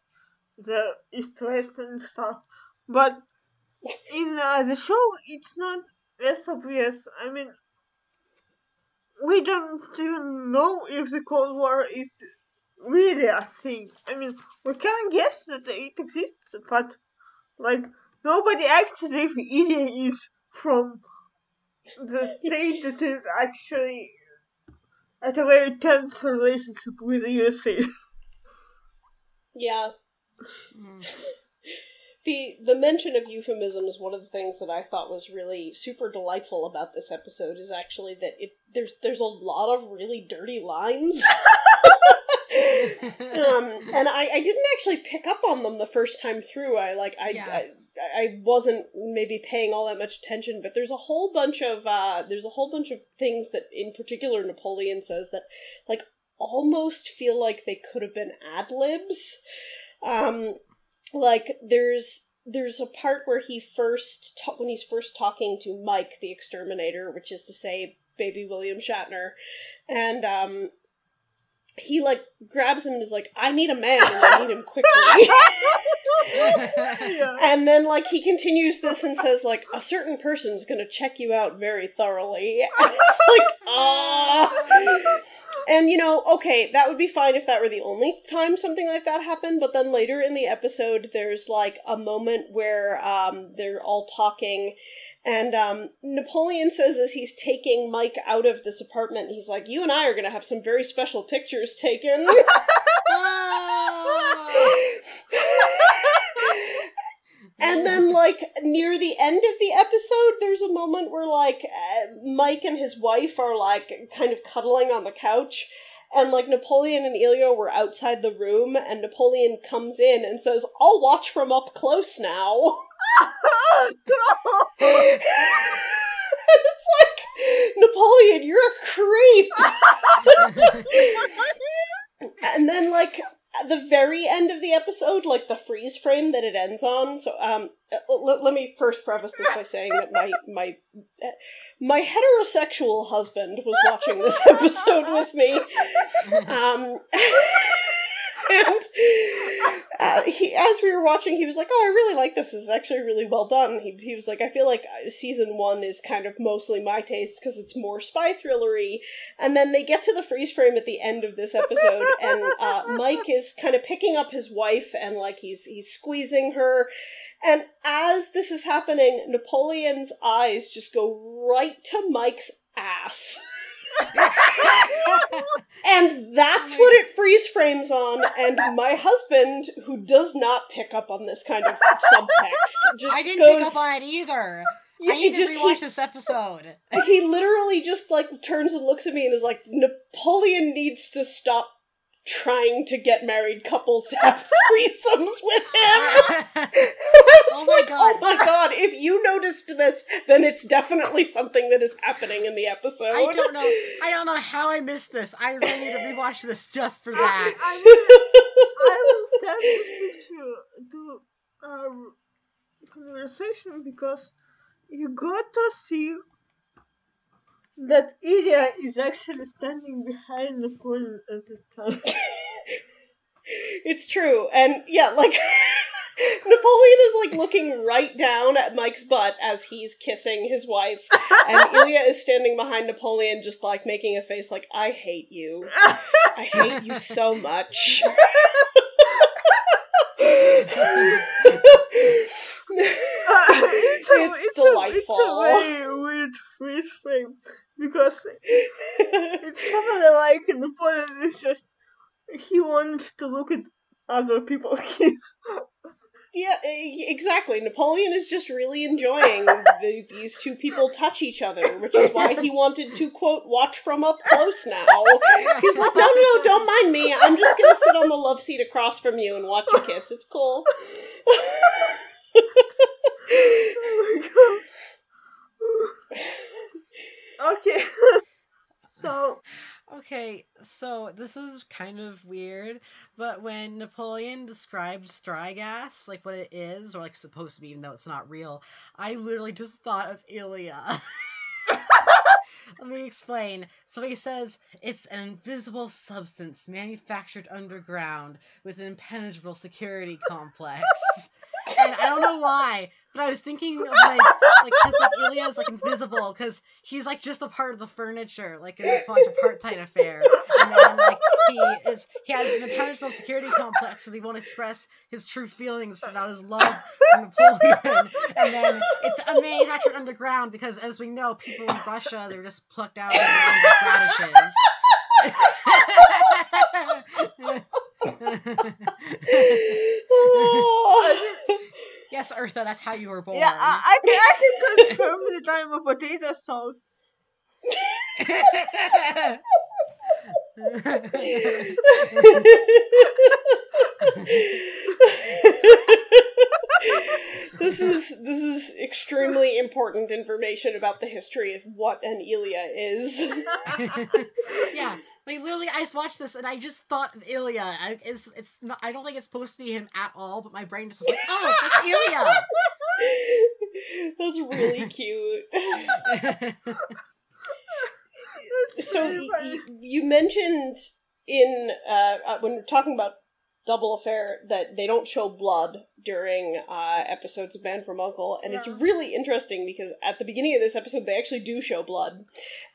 the East-West and stuff, but in the show, it's not as obvious. I mean, we don't even know if the Cold War is really a thing. I mean, we can guess that it exists, but, like, nobody actually really is from the state that is actually at a very tense relationship with the USA.
Yeah. The mention of euphemisms, one of the things that I thought was really super delightful about this episode is actually that there's a lot of really dirty lines. And I didn't actually pick up on them the first time through. I I wasn't maybe paying all that much attention, but there's a whole bunch of things that in particular Napoleon says that like almost feel like they could have been ad-libs. Like there's a part where when he's first talking to Mike the Exterminator, which is to say baby William Shatner, and he like grabs him and is like, I need a man and I need him quickly.
Yeah.
And then like he continues this and says like, a certain person's gonna check you out very thoroughly. And it's like, and you know, okay, that would be fine if that were the only time something like that happened, but then later in the episode there's like a moment where they're all talking, and Napoleon says as he's taking Mike out of this apartment, he's like, you and I are gonna have some very special pictures taken. And then, like, near the end of the episode, there's a moment where, like, Mike and his wife are, like, kind of cuddling on the couch, and, like, Napoleon and Elio were outside the room, and Napoleon comes in and says, I'll watch from up close now.
Oh, no.
And it's like, Napoleon, you're a creep! And then, like, at the very end of the episode, like the freeze frame that it ends on. So, let me first preface this by saying that my heterosexual husband was watching this episode with me, and he, as we were watching, he was like, "Oh, I really like this. This is actually really well done." He was like, "I feel like season 1 is kind of mostly my taste because it's more spy thrillery." And then they get to the freeze frame at the end of this episode, and Mike is kind of picking up his wife, and like he's squeezing her. And as this is happening, Napoleon's eyes just go right to Mike's ass. And that's what it freeze frames on, and my husband, who does not pick up on this kind of subtext, just
I didn't pick up on it either.
Yeah,
I need to rewatch this episode.
He literally just, like, turns and looks at me and is like, Napoleon needs to stop trying to get married couples to have threesomes with him. Oh my god, if you noticed this, then it's definitely something that is happening in the episode.
I don't know how I missed this. I really need to rewatch this just for that.
I will send this to our conversation because you got to see that Ilya is actually standing behind Napoleon at the time.
It's true, and yeah, like, Napoleon is, like, looking right down at Mike's butt as he's kissing his wife, and Ilya is standing behind Napoleon just, like, making a face like, I hate you. I hate you so much. It's delightful.
It's a very weird freeze frame because it's totally like Napoleon is just he wants to look at other people kiss.
Yeah, exactly. Napoleon is just really enjoying these two people touch each other, which is why he wanted to, quote, watch from up close now. He's like, no, don't mind me. I'm just gonna sit on the love seat across from you and watch you kiss. It's cool.
Oh my god. Okay.
Okay, so this is kind of weird, but when Napoleon describes dry gas, like what it is, or like supposed to be, even though it's not real, I literally just thought of Ilya. Let me explain. So he says, it's an invisible substance manufactured underground with an impenetrable security complex. And I don't know why, but I was thinking of because Ilya is like invisible because he's like just a part of the furniture, like in this bunch of part-time affair. And then like he has an impenetrable security complex because he won't express his true feelings about his love for Napoleon. And then it's manufactured underground because, as we know, people in Russia, they're just plucked out of the ground with radishes. Yes, Eartha, that's how you were born.
Yeah, I can confirm the time of potato salt.
This is extremely important information about the history of what an Ilya is.
Yeah, like literally, I just watched this and I just thought of Ilya. It's not. I don't think it's supposed to be him at all, but my brain just was like, "Oh, that's Ilya."
That's really cute. So you mentioned in when we're talking about Double Affair that they don't show blood during episodes of Man from U.N.C.L.E, and it's really interesting because at the beginning of this episode they actually do show blood,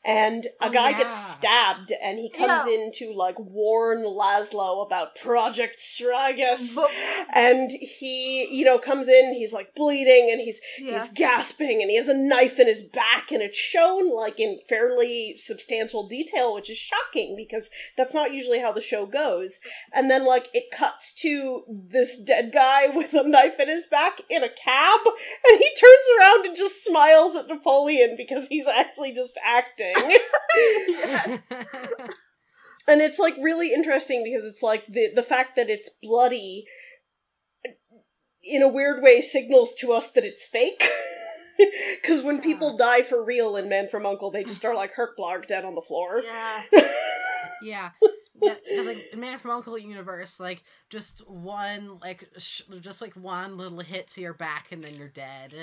and a guy gets stabbed and he comes in to like warn Laszlo about Project Stragus, and he comes in, he's like bleeding and he's gasping and he has a knife in his back, and it's shown like in fairly substantial detail, which is shocking because that's not usually how the show goes. And then like it cuts to this dead guy with a knife in his back in a cab, and he turns around and just smiles at Napoleon because he's actually just acting. And it's like really interesting because it's like the fact that it's bloody in a weird way signals to us that it's fake. Because when people die for real in Man from U.N.C.L.E, they just are like Herkblarg dead on the floor.
Yeah. Yeah, because like in Man from U.N.C.L.E universe, like just one little hit to your back and then you're dead.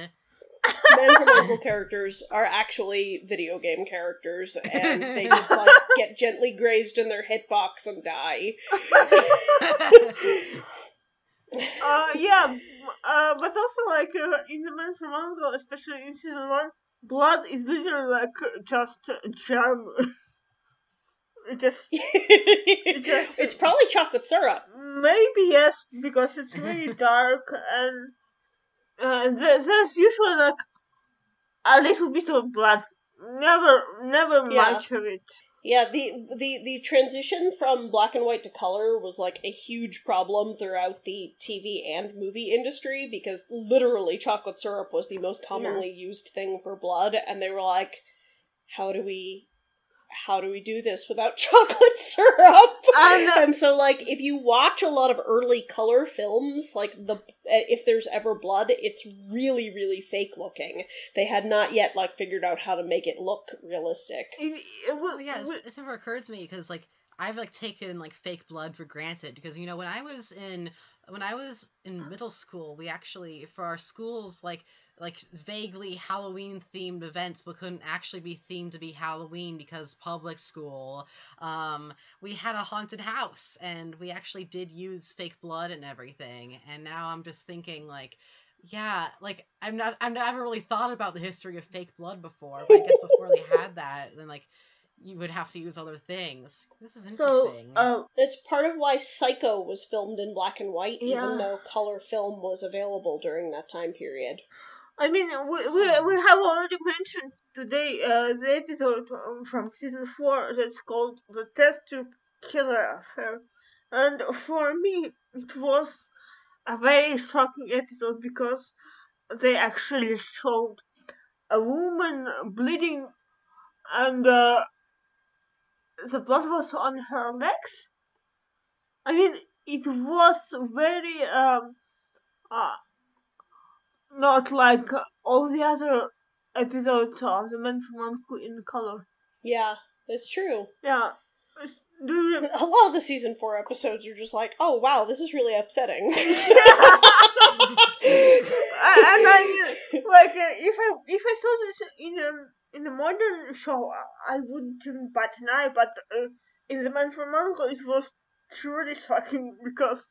Man from U.N.C.L.E characters are actually video game characters, and they just like get gently grazed in their hitbox and die.
But also like in the Man from U.N.C.L.E, especially in season 1, blood is literally like just jam.
It's probably chocolate syrup.
Maybe yes, because it's really dark, and there's usually like a little bit of blood. Never much of it.
Yeah, the transition from black and white to color was like a huge problem throughout the TV and movie industry because literally chocolate syrup was the most commonly used thing for blood, and they were like, how do we do this without chocolate syrup? And so, like, if you watch a lot of early color films, like, if there's ever blood, it's really, really fake looking. They had not yet, like, figured out how to make it look realistic.
It's never occurred to me, because, like, I've, like, taken, like, fake blood for granted, because, you know, when I was in middle school, we actually, for our schools, like vaguely Halloween-themed events, but couldn't actually be themed to be Halloween because public school, we had a haunted house, and we actually did use fake blood and everything, and now I'm just thinking, like, yeah, like, I've never really thought about the history of fake blood before, but I guess before they had that, then, like, you would have to use other things. This is interesting.
It's part of why Psycho was filmed in black and white, even though color film was available during that time period.
I mean, we have already mentioned today the episode from season 4 that's called The Test Tube Killer Affair. And for me, it was a very shocking episode because they actually showed a woman bleeding, and the blood was on her legs. I mean, it was very not like all the other episodes of the Man from U.N.C.L.E in color.
Yeah, it's true.
Yeah.
A lot of the season 4 episodes are just like, oh wow, this is really upsetting.
And I like if I saw this in a modern show, I wouldn't even bat an eye. But in the Man from U.N.C.L.E, it was truly shocking because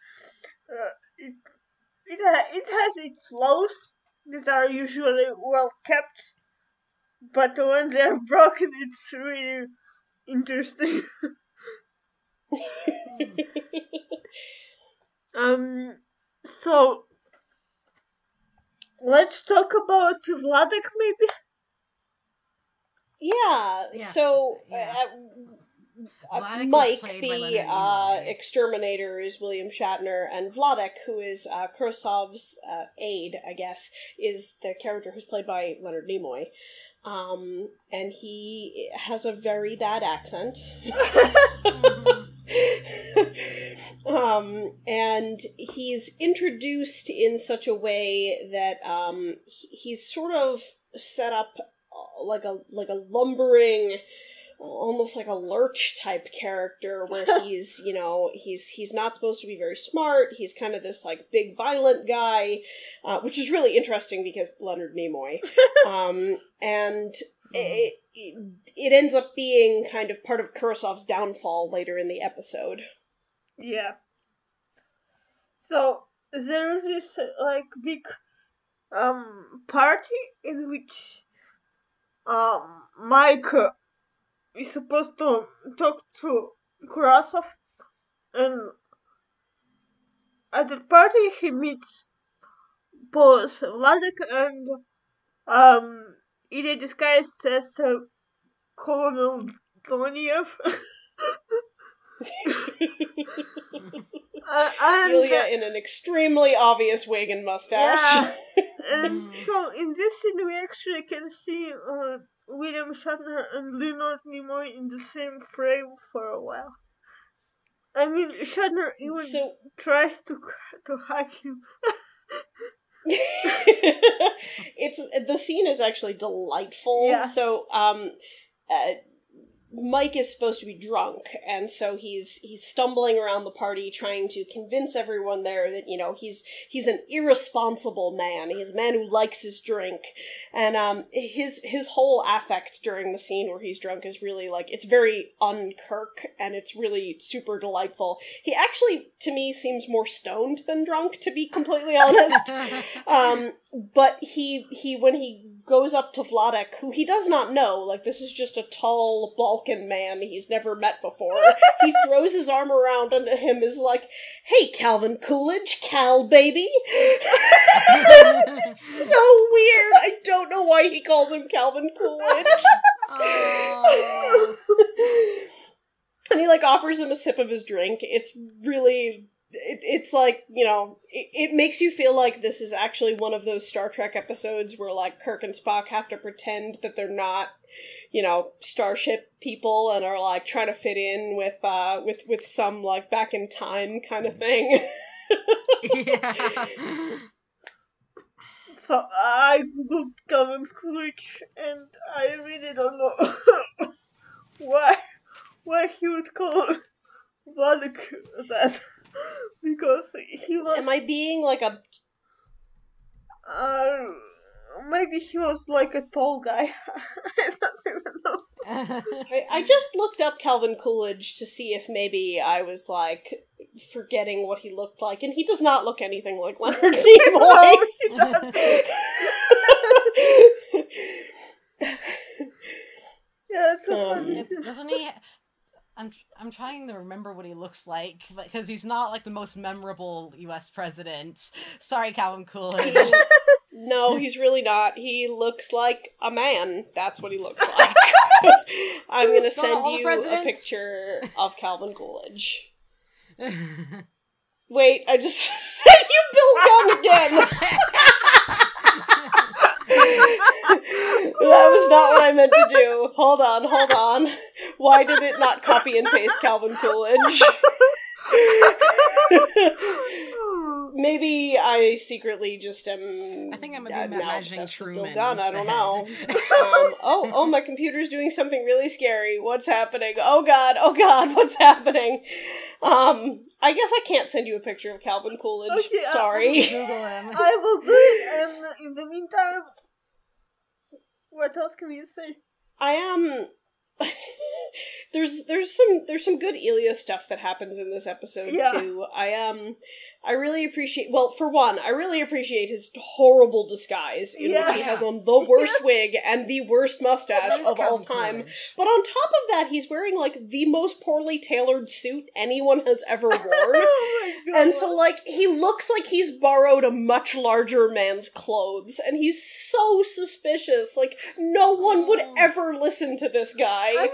it has its flaws that are usually well kept, but when they're broken, it's really interesting. So let's talk about Vladek, maybe.
So Mike,
the
exterminator, is William Shatner, and Vladek, who is Kurosav's aide, I guess, is the character who's played by Leonard Nimoy. And he has a very bad accent. And he's introduced in such a way that he's sort of set up like a lumbering, almost like a lurch type character, where he's, you know, he's not supposed to be very smart. He's kind of this like big violent guy, which is really interesting because Leonard Nimoy, and it ends up being kind of part of Kurosaw's downfall later in the episode.
Yeah. So there's this like big party in which Mike is supposed to talk to Kurosov, and at the party he meets both Vladek and Ilya disguised as Colonel Doniev. And
Ilya in an extremely obvious wig and mustache.
Yeah. And so in this scene we actually can see William Shatner and Leonard Nimoy in the same frame for a while. I mean, Shatner even tries to hack him.
The scene is actually delightful.
Yeah.
So Mike is supposed to be drunk, and so he's stumbling around the party trying to convince everyone there that, you know, he's an irresponsible man. He's a man who likes his drink. And his whole affect during the scene where he's drunk is really like, it's very un-Kirk, and it's really super delightful. He actually, to me, seems more stoned than drunk, to be completely honest. But he when he goes up to Vladek, who he does not know, like, this is just a tall Balkan man he's never met before, he throws his arm around him, is like, "Hey, Calvin Coolidge, Cal baby." So weird. I don't know why he calls him Calvin Coolidge. And he like offers him a sip of his drink. It's really... It's like, you know, it makes you feel like this is actually one of those Star Trek episodes where, like, Kirk and Spock have to pretend that they're not, you know, starship people and are, like, trying to fit in with some, like, back in time kind of thing.
Yeah.
So I googled Calvin Coolidge, and I really don't know why he would call Vladek that. Because he was...
Am I being like a...
maybe he was like a tall guy. I don't even know.
I just looked up Calvin Coolidge to see if maybe I was, like, forgetting what he looked like, and he does not look anything like Leonard Nimoy.
No, he doesn't. Yeah, it's so funny.
Doesn't he... I'm trying to remember what he looks like, because he's not, like, the most memorable U.S. president. Sorry, Calvin Coolidge.
No, he's really not. He looks like a man. That's what he looks like. I'm gonna send you a picture of Calvin Coolidge. Wait, I just sent you Bill Gunn again! That was not what I meant to do. Hold on. Why did it not copy and paste Calvin Coolidge? Maybe I secretly just am...
I think I'm imagining Truman.
Bill Gunn, I don't know. Oh, my computer's doing something really scary. What's happening? Oh god, what's happening? I guess I can't send you a picture of Calvin Coolidge.
Okay,
sorry.
Google him.
I will do it, and in the meantime, what else can you say?
I am... There's some good Ilya stuff that happens in this episode too. I really appreciate, well, for one, I really appreciate his horrible disguise in which he has on the worst wig and the worst mustache of all time.
Coolidge.
But on top of that, he's wearing, like, the most poorly tailored suit anyone has ever worn.
Oh my god.
And so, like, he looks like he's borrowed a much larger man's clothes, and he's so suspicious. Like, no one would ever listen to this guy.
I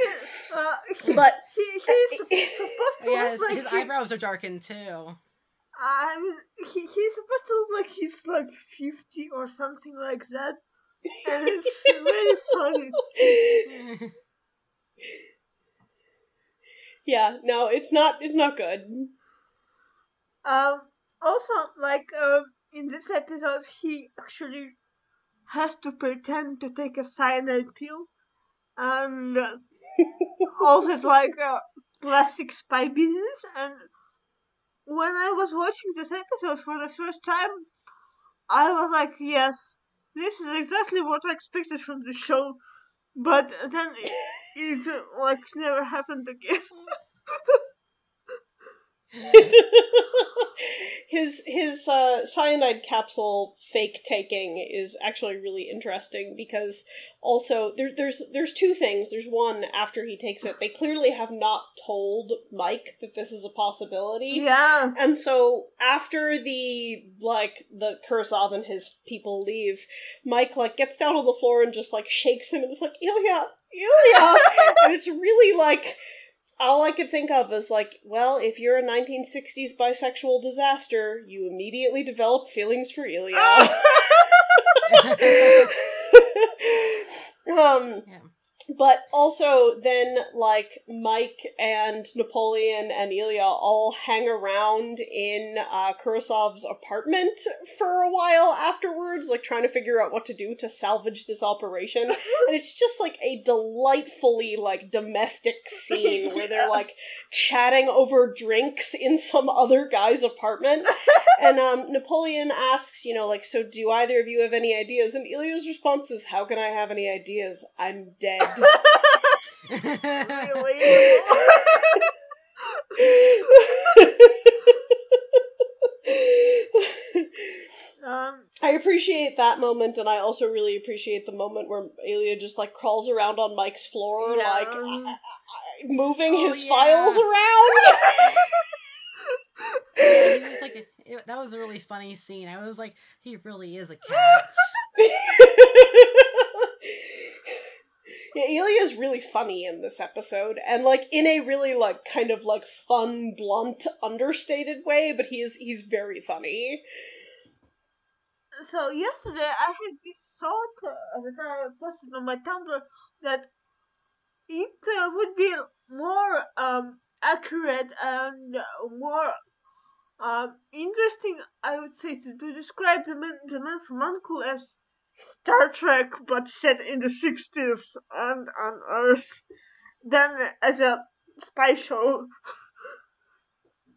mean,
but
he's supposed to look like
his eyebrows are darkened too.
I mean, he's supposed to look like he's like 50 or something like that, and it's very funny.
Yeah, no, it's not good.
Also, in this episode, he actually has to pretend to take a cyanide pill, and all this classic spy business. And when I was watching this episode for the first time, I was like, yes, this is exactly what I expected from the show. But then it never happened again.
his cyanide capsule fake taking is actually really interesting because also there's two things. There's one, after he takes it, they clearly have not told Mike that this is a possibility.
Yeah.
And so after the Kurosawa and his people leave, Mike gets down on the floor and just shakes him and is like, Ilya! And it's really all I could think of was well, if you're a 1960s bisexual disaster, you immediately develop feelings for Ilya.
Yeah.
But also then, Mike and Napoleon and Ilya all hang around in Kurosawa's apartment for a while afterwards, trying to figure out what to do to salvage this operation. And it's just, a delightfully, domestic scene where they're, chatting over drinks in some other guy's apartment. And Napoleon asks, so do either of you have any ideas? And Ilya's response is, how can I have any ideas? I'm dead. I appreciate that moment, and I also really appreciate the moment where Ilya just crawls around on Mike's floor, moving his files around.
Yeah, he was that was a really funny scene. I was like, he really is a cat.
Yeah, Ilya's really funny in this episode, and in a really kind of fun, blunt, understated way, but he's very funny.
So yesterday I had this thought that I posted on my Tumblr that it would be more accurate and more interesting, I would say, to describe the man from U.N.C.L.E. as Star Trek but set in the 60s and on Earth than as a spy show.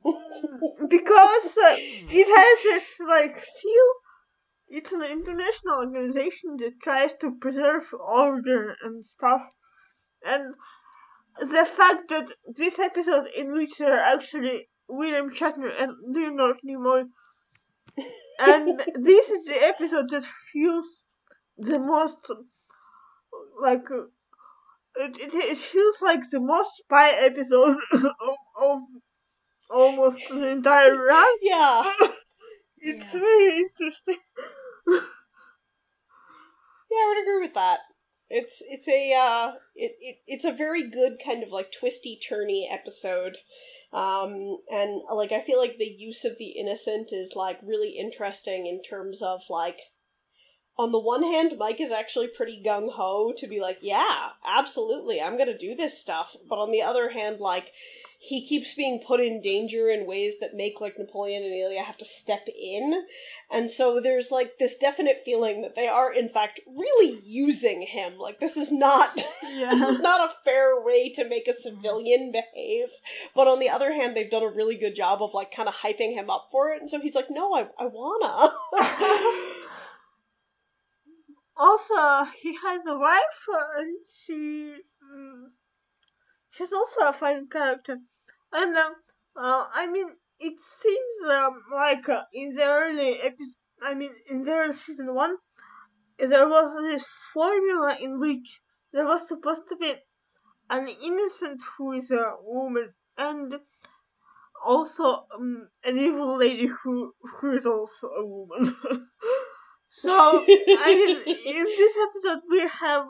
Because it has this feel. It's an international organization that tries to preserve order and stuff. And the fact that this episode, in which there are actually William Shatner and Leonard Nimoy, and this is the episode that feels the most it feels like the most spy episode of almost the entire run.
Yeah.
It's very interesting.
Yeah, I would agree with that. It's a very good kind of twisty turny episode. And I feel like the use of the innocent is really interesting in terms of on the one hand, Mike is actually pretty gung-ho to be yeah, absolutely, I'm gonna do this stuff. But on the other hand, he keeps being put in danger in ways that make Napoleon and Ilya have to step in. And so there's this definite feeling that they are in fact really using him. This is not this is not a fair way to make a civilian behave. But on the other hand, they've done a really good job of kind of hyping him up for it. And so he's no, I wanna.
Also, he has a wife, and she's also a fine character. And I mean, it seems in the early in the early season 1, there was this formula in which there was supposed to be an innocent who is a woman, and also an evil lady who is also a woman. So I mean, in this episode we have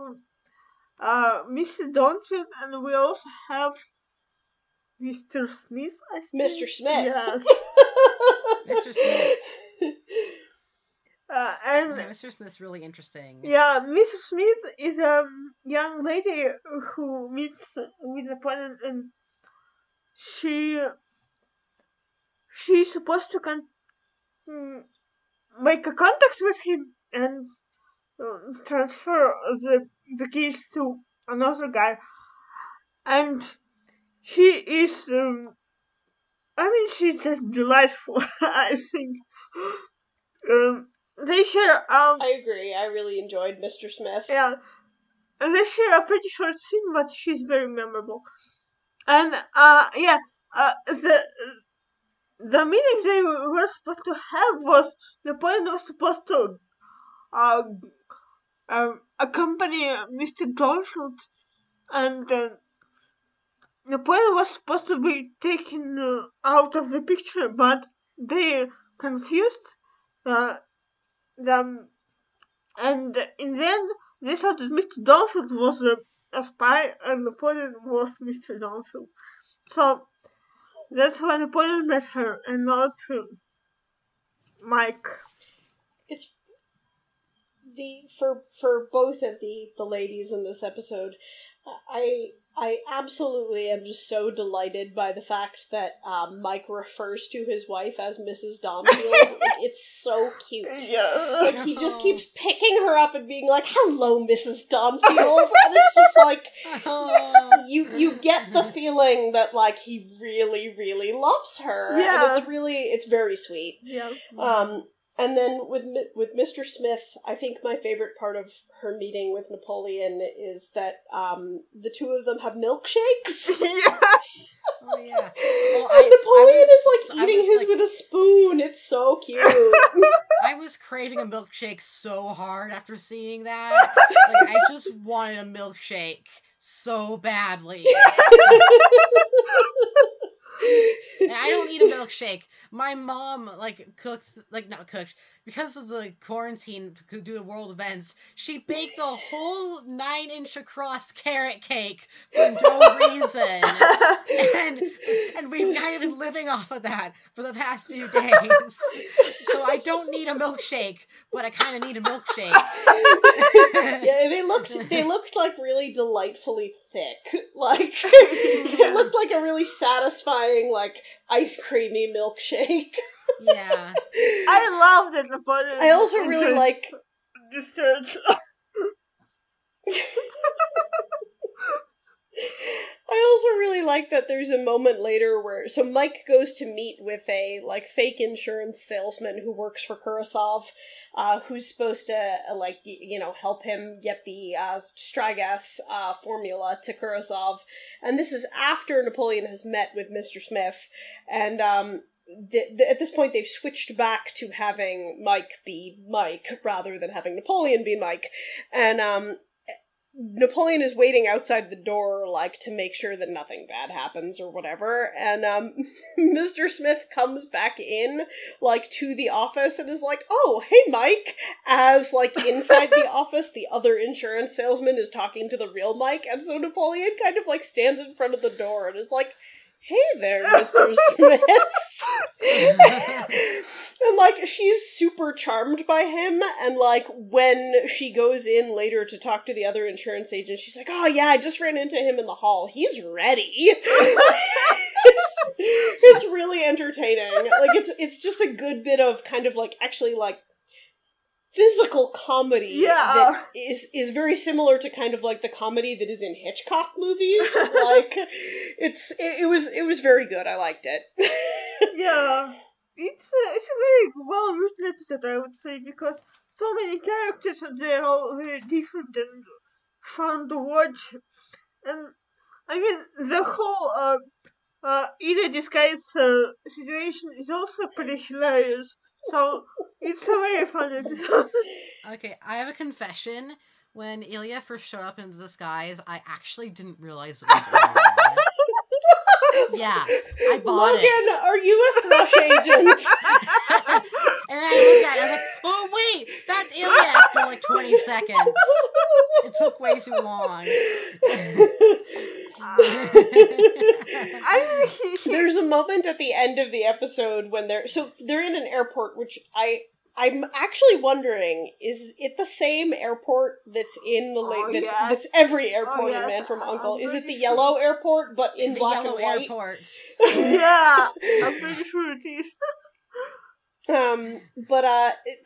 Mr. Donchen, and we also have Mr. Smith, I think.
Mr. Smith.
Yes.
Mr. Smith.
And
Mr. Smith's really interesting.
Yeah, Mr. Smith is a young lady who meets with Napoleon, and she's supposed to make a contact with him and transfer the keys to another guy, and she is. She's just delightful. I think. They share.
I agree. I really enjoyed Mr. Smith.
Yeah, and they share a pretty short scene, but she's very memorable. And the meeting they were supposed to have was Napoleon was supposed to accompany Mr. Donfield, and Napoleon was supposed to be taken out of the picture, but they confused them, and in the end they thought that Mr. Donfield was a spy and Napoleon was Mr. Donfield. So that's why Napoleon met her and not Mike.
It's for both of the ladies in this episode. I absolutely am just so delighted by the fact that Mike refers to his wife as Mrs. Donfield. It's so cute.
Yeah.
Like, he just keeps picking her up and being like, "Hello, Mrs. Donfield," and it's just like you get the feeling that like he really, really loves her,
Yeah.
and it's very sweet.
Yeah.
And then with Mr. Smith, I think my favorite part of her meeting with Napoleon is that the two of them have milkshakes.
Yes.
Oh yeah.
And Napoleon is like eating his with a spoon. It's so cute.
I was craving a milkshake so hard after seeing that. Like, I just wanted a milkshake so badly. And I don't need a milkshake. My mom, not cooked, because of the quarantine to do the world events, she baked a whole 9-inch across carrot cake for no reason. And we've kind of been living off of that for the past few days. So I don't need a milkshake, but I kind of need a milkshake.
Yeah, they looked like really delightfully thick. Like, it looked like a really satisfying, like, ice creamy milkshake.
Yeah.
I love that Napoleon.
I also really like
this church.
I also really like that there's a moment later where so Mike goes to meet with a like fake insurance salesman who works for Kurosov, who's supposed to help him get the Stragas formula to Kurosov, and this is after Napoleon has met with Mr. Smith, and at this point they've switched back to having Mike be Mike rather than having Napoleon be Mike, and Napoleon is waiting outside the door, like, to make sure that nothing bad happens or whatever, and, Mr. Smith comes back in, like, to the office and is like, "Oh, hey, Mike," as, like, inside the office, the other insurance salesman is talking to the real Mike, and so Napoleon kind of, like, stands in front of the door and is like, "Hey there, Mr. Smith." And, like, she's super charmed by him, and, like, when she goes in later to talk to the other insurance agent, she's like, "Oh, yeah, I just ran into him in the hall. He's ready." It's really entertaining. Like, it's just a good bit of kind of, like, actually, like, physical comedy that is very similar to kind of like the comedy that is in Hitchcock movies. Like, it was very good. I liked it.
Yeah, it's a very well written episode, I would say, because so many characters and they're all very different and fun to watch. And I mean, the whole Ida disguise situation is also pretty hilarious. So it's a very fun episode.
Okay, I have a confession. When Ilya first showed up in disguise, I actually didn't realize it was Ilya. Yeah, I bought
Logan,
it.
are you a thrush agent?
And then I looked at it, I was like, "Oh wait, that's Ilya," after like 20 seconds. It took way too long.
There's a moment at the end of the episode when they're in an airport, which I I'm actually wondering, is it the same airport that's in the that's every airport in Man from U.N.C.L.E? Is it the yellow airport, but in black and white?
The yellow airport.
Yeah, I'm pretty sure it is.
But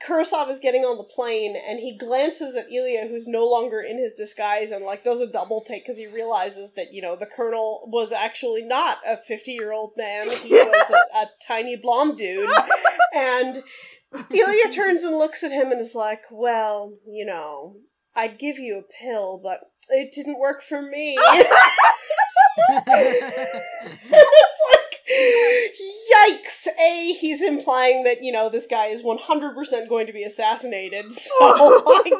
Kurosawa is getting on the plane, and he glances at Ilya, who's no longer in his disguise, and, like, does a double take, because he realizes that, you know, the Colonel was actually not a 50-year-old man, he was a tiny blonde dude, and Ilya turns and looks at him and is like, well, you know, I'd give you a pill, but it didn't work for me. It's like, yikes! He's implying that, you know, this guy is 100% going to be assassinated, so, like,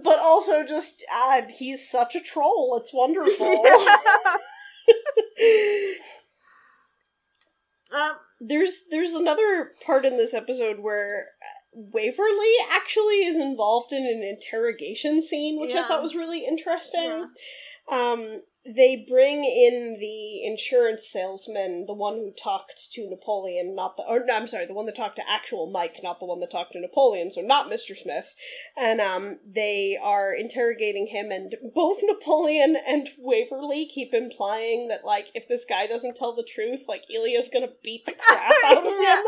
but also just, he's such a troll, it's wonderful. There's another part in this episode where Waverly actually is involved in an interrogation scene, which I thought was really interesting. Yeah. They bring in the insurance salesman, the one who talked to Napoleon, the one that talked to actual Mike, not the one that talked to Napoleon, so not Mr. Smith. And they are interrogating him, and both Napoleon and Waverly keep implying that, like, if this guy doesn't tell the truth, like, Ilya's gonna beat the crap out of him,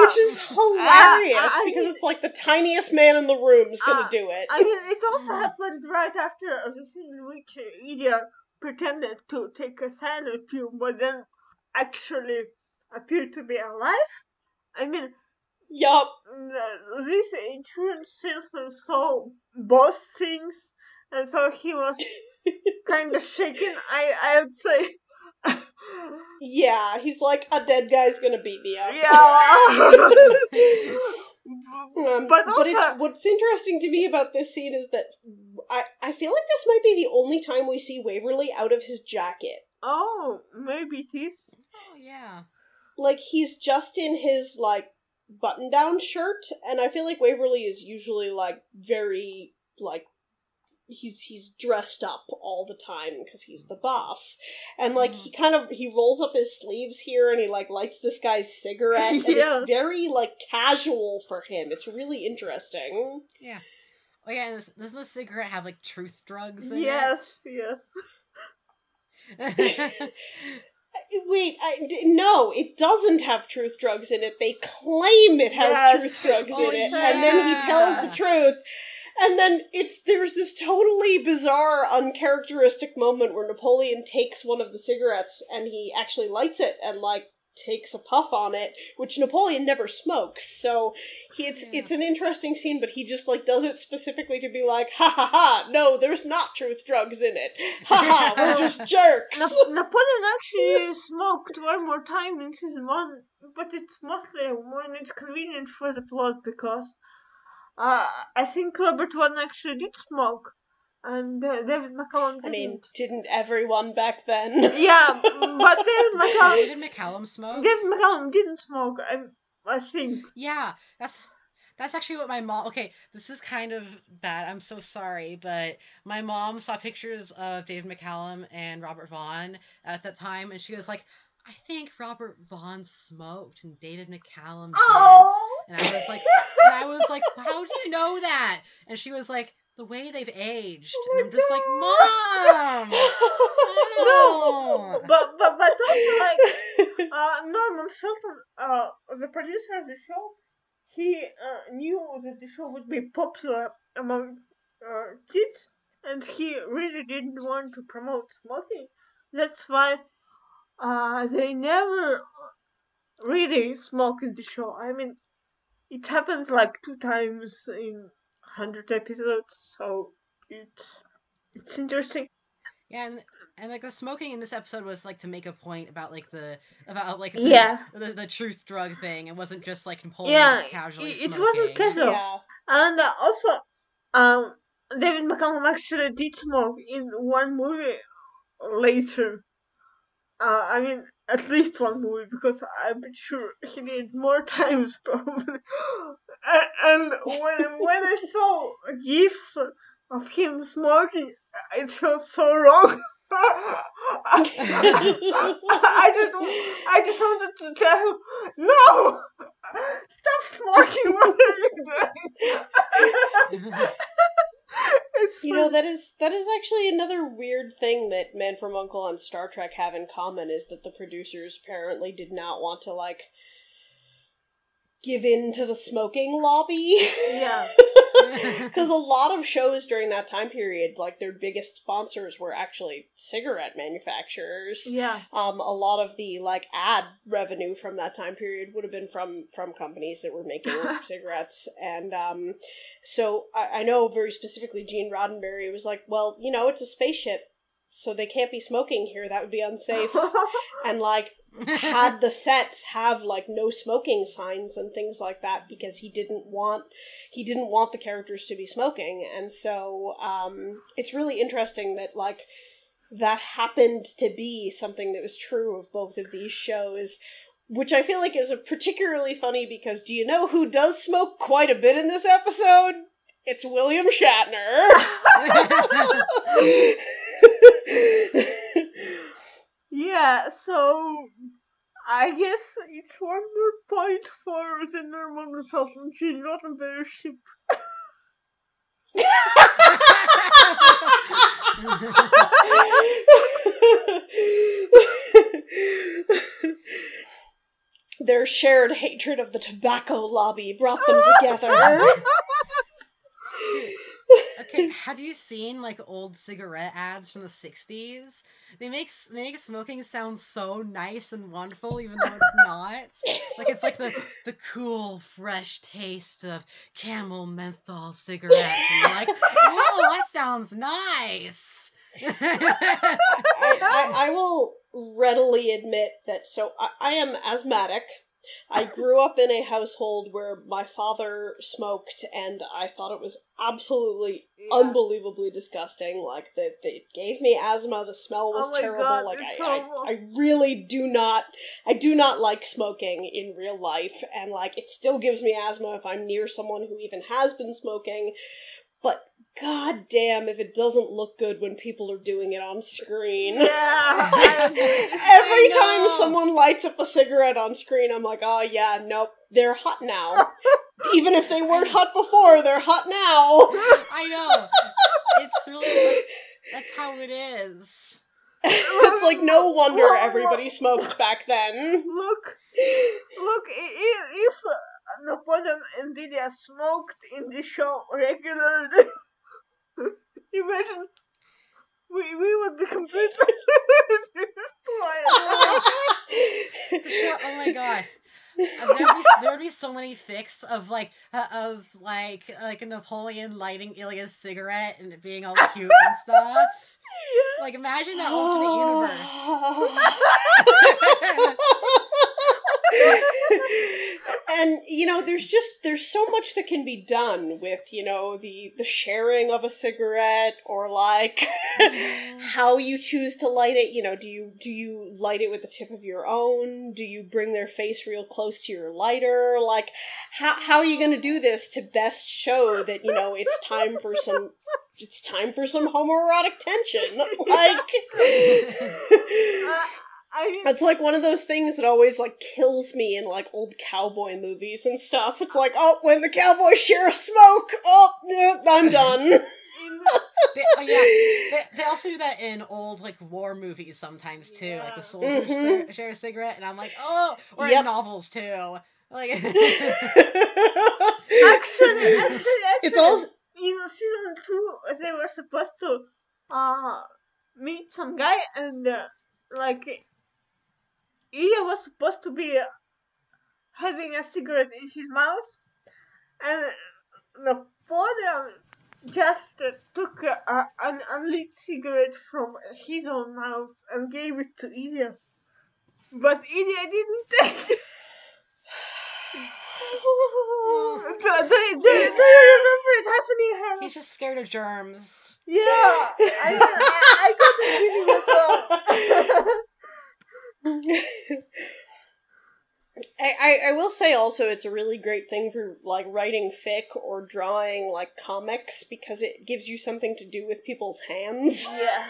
which is hilarious, because it's like the tiniest man in the room is gonna do it.
I mean, it also happened right after the scene in which Ilya pretended to take a cyanide pill, but then actually appeared to be alive. I mean,
yup.
This insurance salesman saw both things, and so he was kind of shaken, I would say.
Yeah, he's like, a dead guy's gonna beat me up.
Yeah.
But what's interesting to me about this scene is that I feel like this might be the only time we see Waverly out of his jacket.
Oh, maybe it is.
Oh, yeah.
Like, he's just in his, like, button-down shirt, and I feel like Waverly is usually, like, very, like, he's dressed up all the time because he's the boss. And, like, he rolls up his sleeves here and he, like, lights this guy's cigarette. And it's very, like, casual for him. It's really interesting.
Yeah. Oh, yeah, doesn't the cigarette have, like, truth drugs in it?
Yes.
Wait, no, it doesn't have truth drugs in it. They claim it has truth drugs in it.
Yeah.
And then he tells the truth. And then there's this totally bizarre, uncharacteristic moment where Napoleon takes one of the cigarettes and he actually lights it and, like, takes a puff on it, which Napoleon never smokes. So it's an interesting scene, but he just, like, does it specifically to be like, ha ha ha, no, there's not truth drugs in it. Ha ha, we're just jerks.
Napoleon actually smoked one more time in season 1, but it's mostly when it's convenient for the plot, because I think Robert One actually did smoke, and David McCallum didn't.
I mean, didn't everyone back then?
Yeah, but
David McCallum smoked?
David McCallum didn't smoke, I think.
Yeah, that's actually what my mom... Okay, this is kind of bad, I'm so sorry, but my mom saw pictures of David McCallum and Robert Vaughn at that time, and she was like, I think Robert Vaughn smoked and David McCallum didn't.
Oh.
And I was like, how do you know that? And she was like, the way they've aged. And I'm just like, Mom!
No! But also, like, Norman Felton, the producer of the show, he knew that the show would be popular among kids, and he really didn't want to promote smoking. That's why they never really smoke in the show. I mean, it happens like 2 times in 100 episodes, so it's interesting.
Yeah, and like the smoking in this episode was like to make a point about the truth drug thing. It wasn't just like Napoleon just casually smoking.
It wasn't casual. Yeah. And also, David McCallum actually did smoke in one movie later. I mean, at least one movie, because I'm sure he did more times, probably. And when I saw gifs of him smoking, it felt so wrong. I just wanted to tell him, no! Stop smoking! What are you doing?
You know, that is actually another weird thing that Man from U.N.C.L.E. and Star Trek have in common, is that the producers apparently did not want to, like, give in to the smoking lobby.
Yeah.
Because a lot of shows during that time period, like, their biggest sponsors were actually cigarette manufacturers.
Yeah.
A lot of the, like, ad revenue from that time period would have been from companies that were making cigarettes. And so I know very specifically Gene Roddenberry was like, well, you know, it's a spaceship, so they can't be smoking here. That would be unsafe. And, like, had the sets have, like, no smoking signs and things like that, because he didn't want the characters to be smoking. And so it's really interesting that, like, that happened to be something that was true of both of these shows, which I feel like is particularly funny because do you know who does smoke quite a bit in this episode? It's William Shatner.
Yeah, so I guess it's one more point for the normal person. She's not a very ship.
Their shared hatred of the tobacco lobby brought them together.
Okay, have you seen, like, old cigarette ads from the 60s? They make smoking sound so nice and wonderful, even though it's not. Like, it's like the cool, fresh taste of Camel menthol cigarettes, and you're like, oh, that sounds nice!
I will readily admit that, so I am asthmatic. I grew up in a household where my father smoked, and I thought it was absolutely unbelievably disgusting. Like, it gave me asthma, the smell was terrible.
God,
like, I really do not like smoking in real life, and, like, it still gives me asthma if I'm near someone who even has been smoking, but god damn if it doesn't look good when people are doing it on screen.
Yeah.
Every time someone lights up a cigarette on screen, I'm like, oh yeah, nope, they're hot now. Even if they weren't hot before, they're hot now.
I know. It's really, that's how it is.
It's like, no wonder everybody smoked back then.
Look, if Napoleon and Lydia smoked in the show regularly, imagine we would be completely
Oh my god. There would be so many fics of Napoleon lighting Ilya's cigarette and it being all cute and stuff. Like, imagine that alternate universe.
And, you know, there's so much that can be done with, you know, the sharing of a cigarette, or, like, how you choose to light it. You know, do you light it with the tip of your own? Do you bring their face real close to your lighter? Like, how are you gonna do this to best show that, you know, it's time for some homoerotic tension? Like, it's like one of those things that always, like, kills me in, like, old cowboy movies and stuff. It's like, oh, when the cowboys share a smoke, I'm done.
They also do that in old, like, war movies sometimes, too. Yeah. Like, the soldiers share a cigarette, and I'm like, oh! Or in novels, too. Like,
actually,
it's also...
in season 2, they were supposed to meet some guy, and, Ilya was supposed to be having a cigarette in his mouth, and Napoleon just took an unlit cigarette from his own mouth and gave it to Ilya. But Ilya didn't take it. Do you remember it happening?
He's just scared of germs.
Yeah, I got the feeling as well.
I will say also it's a really great thing for, like, writing fic or drawing, like, comics, because it gives you something to do with people's hands.
Yeah.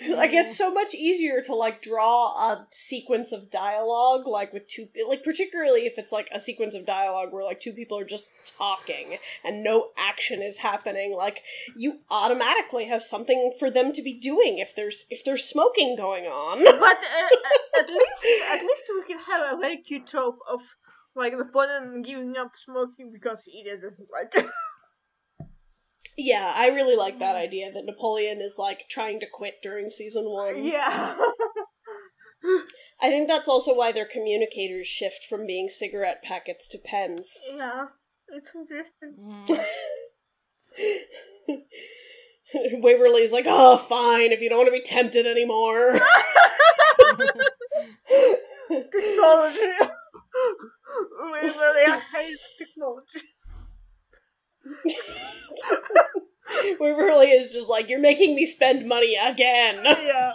Like, it's so much easier to, like, draw a sequence of dialogue, like, with two, like, particularly if it's, like, a sequence of dialogue where, like, two people are just talking and no action is happening. Like, you automatically have something for them to be doing if there's smoking going on.
But at least we can have a very cute trope of, like, Napoleon giving up smoking because Ilya doesn't like it.
Yeah, I really like that idea that Napoleon is, like, trying to quit during season 1.
Yeah.
I think that's also why their communicators shift from being cigarette packets to pens.
Yeah, it's interesting.
Waverly's like, oh, fine, if you don't want to be tempted anymore.
Technology. Waverly hates technology.
Waverly is just like, you're making me spend money again.
Yeah.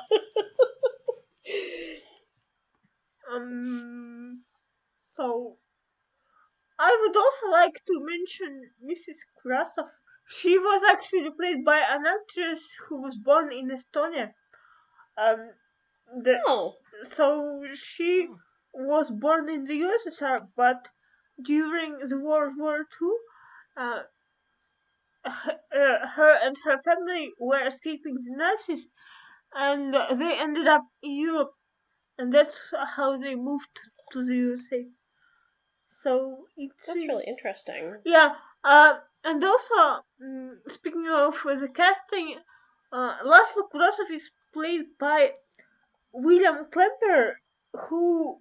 So, I would also like to mention Mrs. Krasov. She was actually played by an actress who was born in Estonia. So she was born in the USSR, but during the World War II, her and her family were escaping the Nazis, and they ended up in Europe, and that's how they moved to the USA. So
that's really interesting.
Yeah, and also speaking of the casting, Laszlo Kurasov is played by William Klemper, who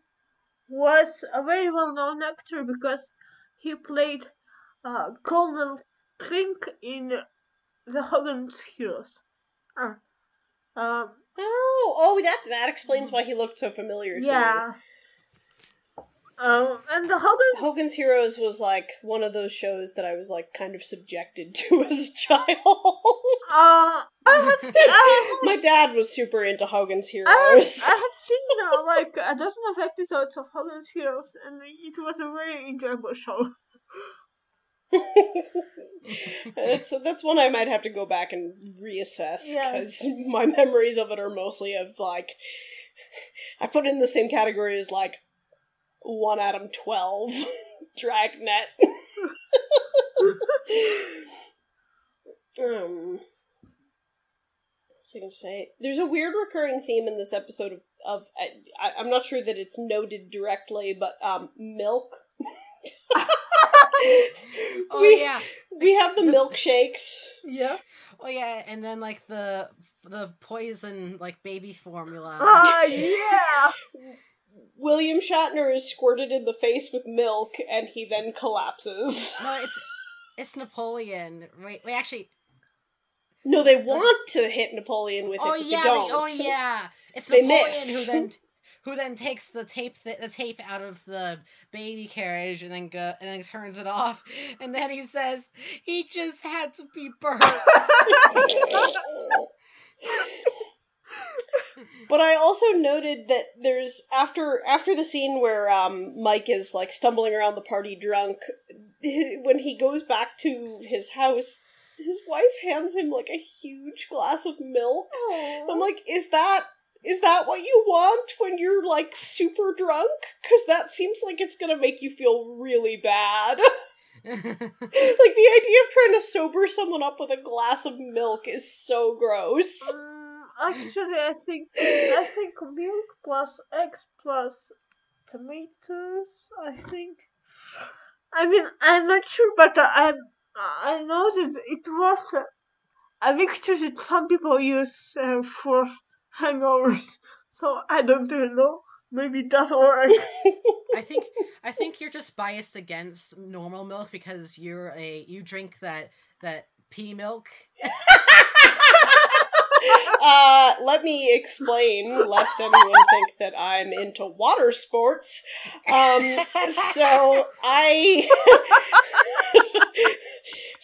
was a very well-known actor because he played Colonel Klink in the Hogan's Heroes.
That explains why he looked so familiar to me.
And the
Hogan's Heroes was, like, one of those shows that I was, like, kind of subjected to as a child. My dad was super into Hogan's Heroes.
I have seen, like, a dozen of episodes of Hogan's Heroes, and it was a very enjoyable show.
That's one I might have to go back and reassess, because my memories of it are mostly of, like, I put it in the same category as, like, 1 Adam 12 Dragnet. What was I going to say? There's a weird recurring theme in this episode of I'm not sure that it's noted directly, but milk. We have the milkshakes.
Yeah.
Oh yeah, and then like the poison like baby formula.
Yeah.
William Shatner is squirted in the face with milk, and he then collapses.
No, it's Napoleon. Wait, actually.
No, they want to hit Napoleon with it, but they don't.
It's Napoleon who then takes the tape out of the baby carriage and then turns it off, and then he says he just had to be burnt.
But I also noted that there's after the scene where Mike is like stumbling around the party drunk, when he goes back to his house, his wife hands him like a huge glass of milk. Aww. I'm like, is that what you want when you're like super drunk? Because that seems like it's gonna make you feel really bad. Like, the idea of trying to sober someone up with a glass of milk is so gross.
Actually, I think milk plus eggs plus tomatoes. I mean, I'm not sure, but I know that it was a mixture that some people use for hangovers. So I don't even know. Maybe it does work.
I think you're just biased against normal milk because you drink that pea milk.
Let me explain, lest anyone think that I'm into water sports. So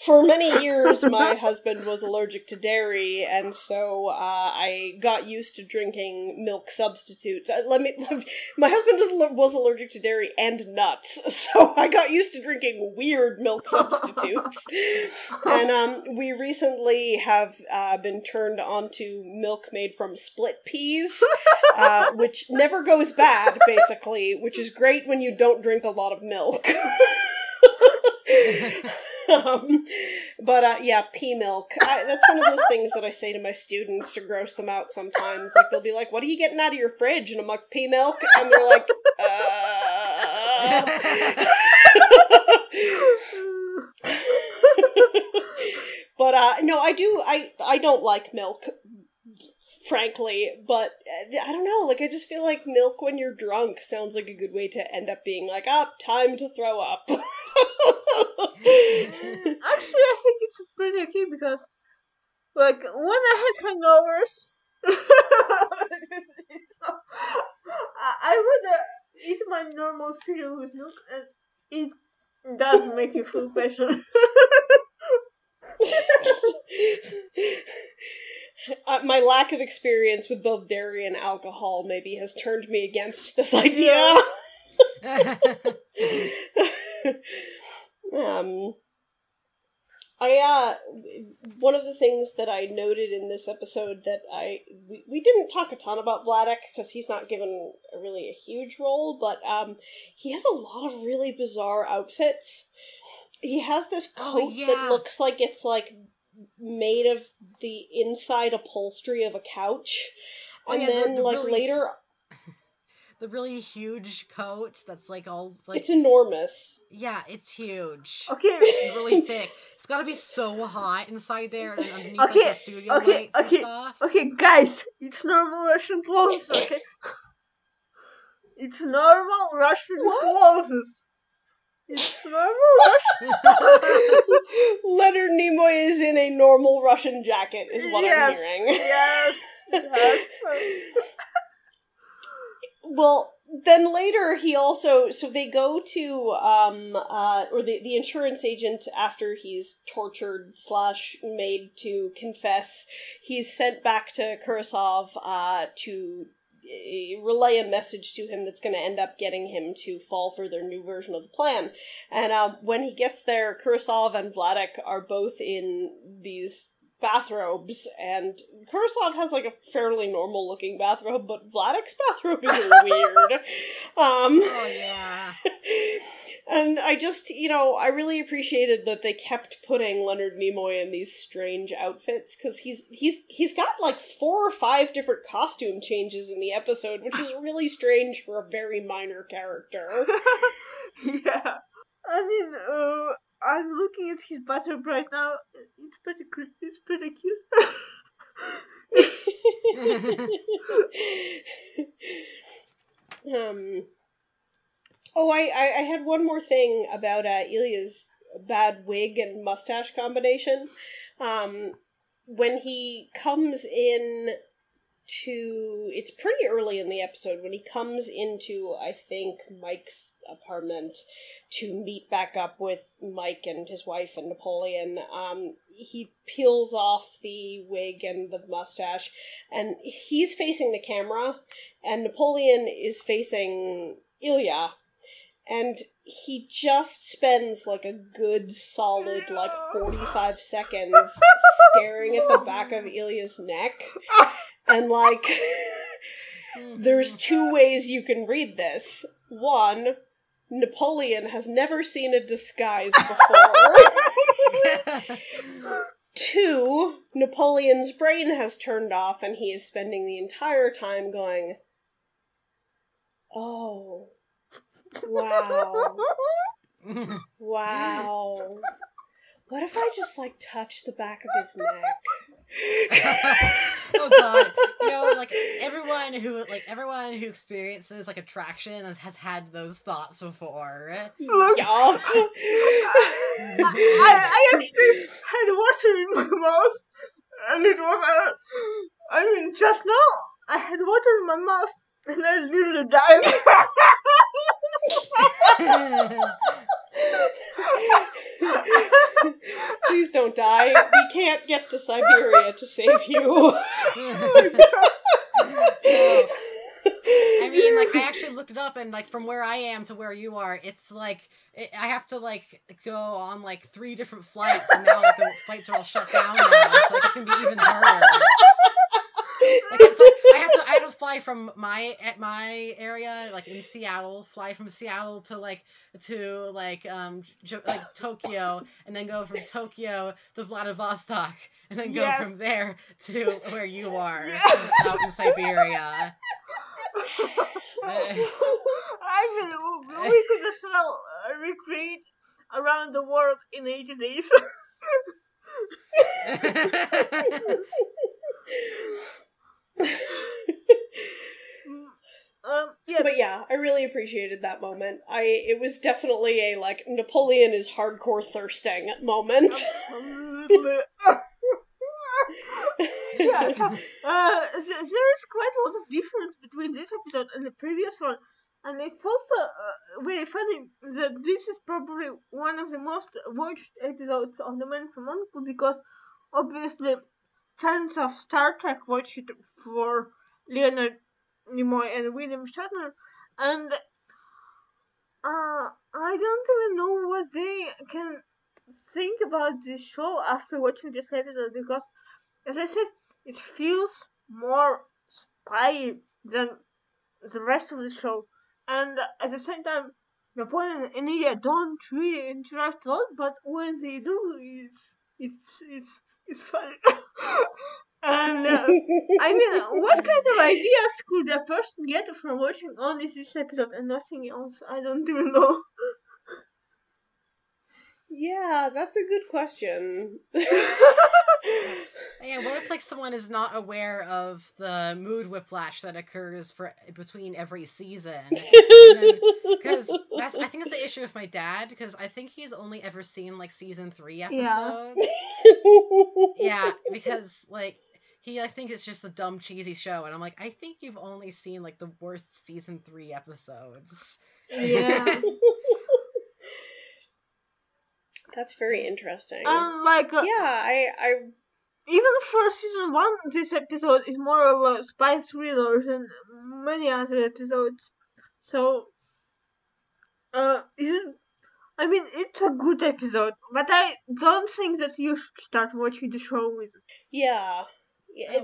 For many years, my husband was allergic to dairy, and so I got used to drinking milk substitutes. My husband was allergic to dairy and nuts, so I got used to drinking weird milk substitutes. And we recently have been turned onto milk made from split peas, which never goes bad, basically, which is great when you don't drink a lot of milk. Yeah, pea milk. That's one of those things that I say to my students to gross them out sometimes. Like, they'll be like, what are you getting out of your fridge? And I'm like, pea milk? And they're like, But, no, I don't like milk, frankly, but I don't know, like, I just feel like milk when you're drunk sounds like a good way to end up being like, time to throw up.
Actually, I think it's pretty okay because, like, when I had hangovers, I would eat my normal cereal with milk, and it does make you feel better.
My lack of experience with both dairy and alcohol maybe has turned me against this idea. One of the things that I noted in this episode that we didn't talk a ton about Vladek because he's not given really a huge role, but he has a lot of really bizarre outfits. He has this coat that looks like it's like made of the inside upholstery of a couch, and then like really, later.
The really huge coat that's like all like
it's enormous.
Yeah, it's huge.
Okay,
it's really thick. It's gotta be so hot inside there and underneath like the studio lights and stuff.
Okay, guys, it's normal Russian clothes. Okay, it's normal Russian clothes. It's normal Russian.
Leonard Nimoy is in a normal Russian jacket, is what I'm hearing.
Yes.
Well, then later he also, so they go to, or the insurance agent, after he's tortured / made to confess, he's sent back to Kurasov, to relay a message to him that's going to end up getting him to fall for their new version of the plan. And, when he gets there, Kurasov and Vladek are both in these bathrobes, and Kurasov has like a fairly normal looking bathrobe, but Vladek's bathrobe is weird.
Oh yeah.
And I just, I really appreciated that they kept putting Leonard Nimoy in these strange outfits, because he's got like 4 or 5 different costume changes in the episode, which is really strange for a very minor character.
Yeah. I mean, I'm looking at his bathrobe right now. It's pretty cute.
I had one more thing about Ilya's bad wig and mustache combination. When he comes in it's pretty early in the episode, when he comes into, I think, Mike's apartment to meet back up with Mike and his wife and Napoleon, he peels off the wig and the mustache, and he's facing the camera, and Napoleon is facing Ilya, and he just spends like a good solid 45 seconds staring at the back of Ilya's neck. And, like, there's 2 ways you can read this. 1, Napoleon has never seen a disguise before. 2, Napoleon's brain has turned off and he is spending the entire time going, oh, wow, wow. What if I just, like, touch the back of his neck?
Oh god. Like everyone who experiences like attraction has had those thoughts before.
Look,
yeah.
I actually had water in my mouth, and it was just now I had water in my mouth and I nearly died.
See, don't die. We can't get to Siberia to save you.
I mean, like, I actually looked it up, and, like, from where I am to where you are, it's, like, I have to, like, go on, like, 3 different flights, and now, like, the flights are all shut down now, so, like, it's gonna be even harder. Like, it's like, I have to fly from my area, like, in Seattle, fly from Seattle to Tokyo, and then go from Tokyo to Vladivostok, and then go from there to where you are, out in Siberia.
I mean, we could as well recreate around the world in 80 days.
But yeah, I really appreciated that moment. It was definitely a, like, Napoleon is hardcore thirsting moment.
Yeah, so, there is quite a lot of difference between this episode and the previous one, and it's also very funny that this is probably one of the most watched episodes of The Man from U.N.C.L.E. because obviously fans of Star Trek watch it for Leonard Nimoy and William Shatner, and I don't even know what they can think about this show after watching this episode, because, as I said, it feels more spy than the rest of the show, and at the same time, Napoleon and Enya don't really interact a lot, but when they do, it's funny. And I mean, what kind of ideas could a person get from watching only this episode and nothing else? I don't even know.
Yeah, that's a good question.
Yeah, what if, like, someone is not aware of the mood whiplash that occurs between every season? Because I think that's the issue with my dad, because I think he's only ever seen, like, season 3 episodes. Yeah, because, like, I think it's just a dumb, cheesy show, and I'm like, I think you've only seen, like, the worst season 3 episodes.
Yeah.
That's very interesting.
Like,
I
even for season 1, this episode is more of a spy thriller than many other episodes. So, it's a good episode, but I don't think that you should start watching the show with it.
Yeah.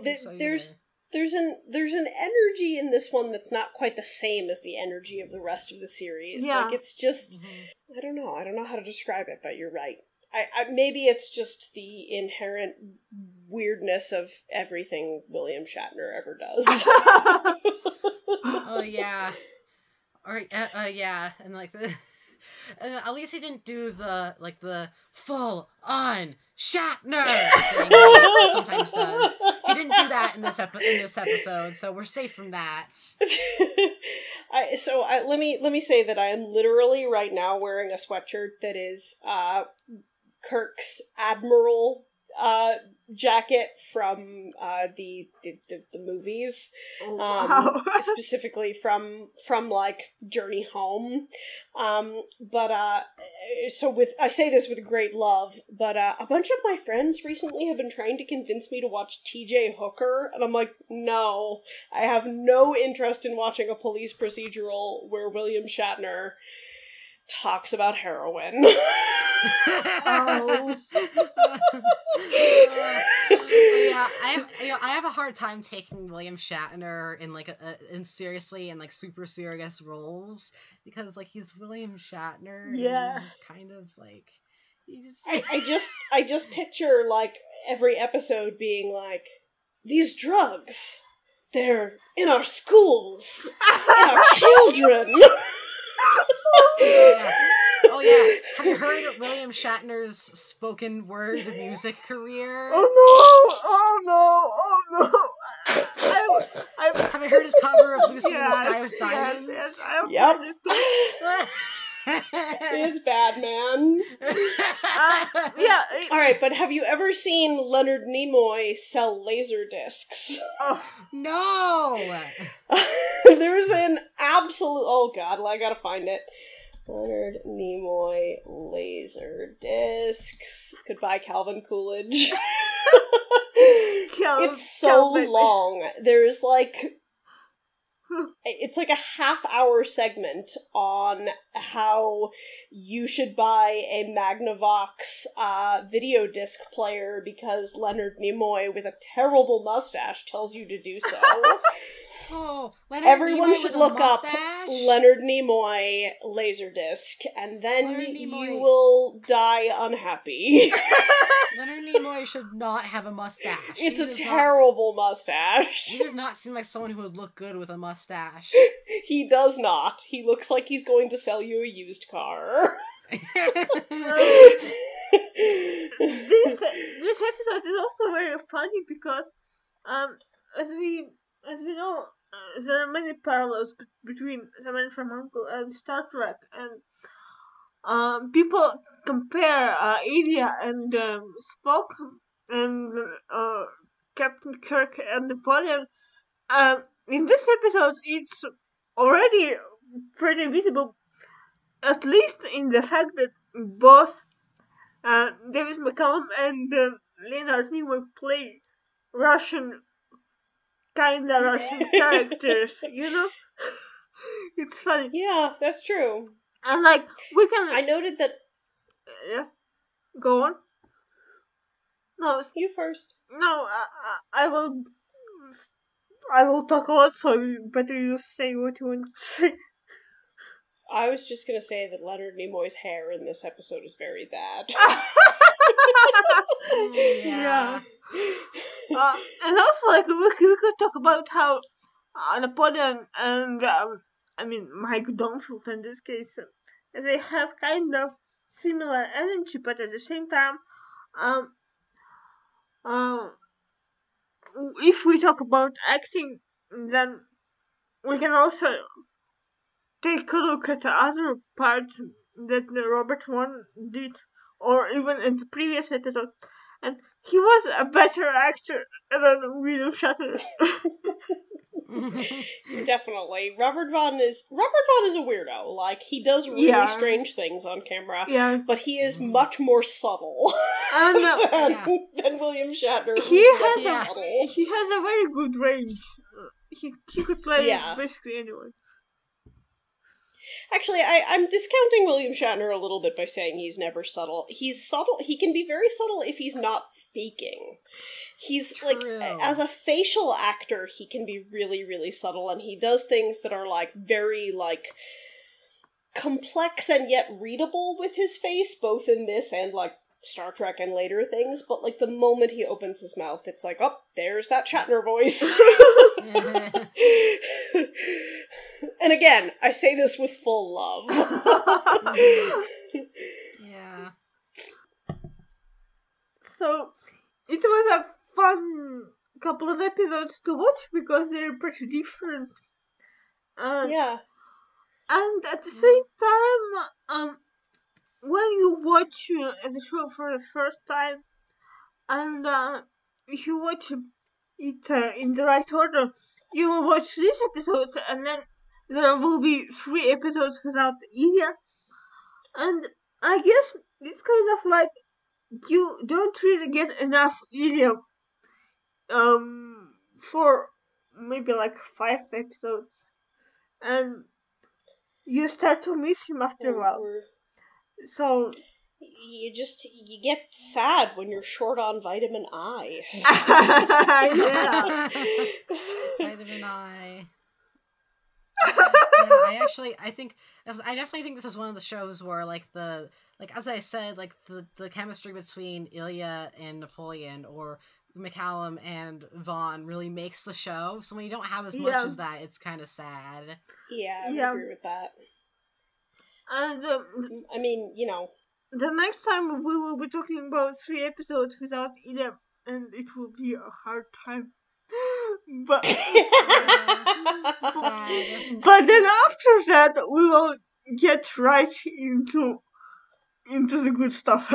There's an energy in this one that's not quite the same as the energy of the rest of the series.
Yeah.
Like, it's just, I don't know how to describe it, but you're right. I maybe it's just the inherent weirdness of everything William Shatner ever does.
Oh yeah, or yeah, and like at least he didn't do the full on Shatner thing he sometimes does. He didn't do that in this episode, so we're safe from that.
Let me say that I am literally right now wearing a sweatshirt that is Kirk's Admiral jacket from the movies, specifically from like Journey Home, but I say this with great love, but a bunch of my friends recently have been trying to convince me to watch T.J. Hooker, and I'm like, no, I have no interest in watching a police procedural where William Shatner talks about heroin.
Oh.
Yeah, I have a hard time taking William Shatner in like in seriously in like super serious roles, because like he's William Shatner.
Yeah,
and he's just kind of like
I just picture like every episode being like, these drugs, they're in our schools, in our children.
Yeah. Oh yeah, have you heard of William Shatner's spoken word music career?
Oh no!
Have you heard his cover of Lucy in the Sky with Diamonds?
Yes,
yep. It's bad, man.
Yeah.
Alright, but have you ever seen Leonard Nimoy sell laser discs?
Oh.
No!
There's an absolute... Oh god, well, I gotta find it. Leonard Nimoy laser discs. Goodbye, Calvin Coolidge. It's so long. There's like... It's like a half-hour segment on how you should buy a Magnavox video disc player because Leonard Nimoy with a terrible mustache tells you to do so.
Oh, Leonard
Everyone
Nimoy
should
with a
look up
mustache?
Leonard Nimoy Laserdisc, and then
Leonard Nimoy-
you will die unhappy.
Leonard Nimoy should not have a mustache.
It's
He
a
does
terrible mustache.
He does not seem like someone who would look good with a mustache.
He does not. He looks like he's going to sell you a used car.
This episode is also very funny because, as we know, there are many parallels between The Man from U.N.C.L.E. and Star Trek, and people compare Ilya and Spock and Captain Kirk and Napoleon. In this episode, it's already pretty visible, at least in the fact that both David McCallum and Leonard Nimoy play Russian characters, you know? It's funny.
Yeah, that's true.
And like, we can...
I noted that...
Yeah? Go on? No,
You first.
no, I will talk a lot, so you better you say what you want to say.
I was just gonna say that Leonard Nimoy's hair in this episode is very bad.
Yeah.
And also, like, we could talk about how Napoleon and, Mike Donfield in this case, they have kind of similar energy, but at the same time, if we talk about acting, then we can also take a look at the other parts that Robert Vaughn did, or even in the previous episode, and he was a better actor than William Shatner.
Definitely. Robert Vaughn is a weirdo. Like, he does really strange things on camera.
Yeah.
But he is much more subtle than William Shatner.
He has a very good range. He could play basically anyone.
Actually, I'm discounting William Shatner a little bit by saying he's never subtle. He's subtle. He can be very subtle if he's not speaking. He's, like, as a facial actor, he can be really, really subtle, and he does things that are, like, very, like, complex and yet readable with his face, both in this and, like, Star Trek and later things, but, like, the moment he opens his mouth, it's like, oh, there's that Shatner voice. And again, I say this with full love.
Yeah.
So, it was a fun couple of episodes to watch because they're pretty different.
Yeah.
And at the same time, when you watch the show for the first time, and if you watch it in the right order, you will watch these episodes, and then there will be 3 episodes without Ilya. And I guess it's kind of like you don't really get enough Ilya for maybe like 5 episodes, and you start to miss him after a while. So
you get sad when you're short on vitamin I.
Yeah.
Vitamin I. I definitely think this is one of the shows where, like, as I said, like, the chemistry between Ilya and Napoleon, or McCallum and Vaughn, really makes the show. So when you don't have as much of that, it's kind of sad.
Yeah, I would agree with that.
And
I mean, you know,
the next time we will be talking about 3 episodes without Ilya, and it will be a hard time. But but then after that, we will get right into the good stuff.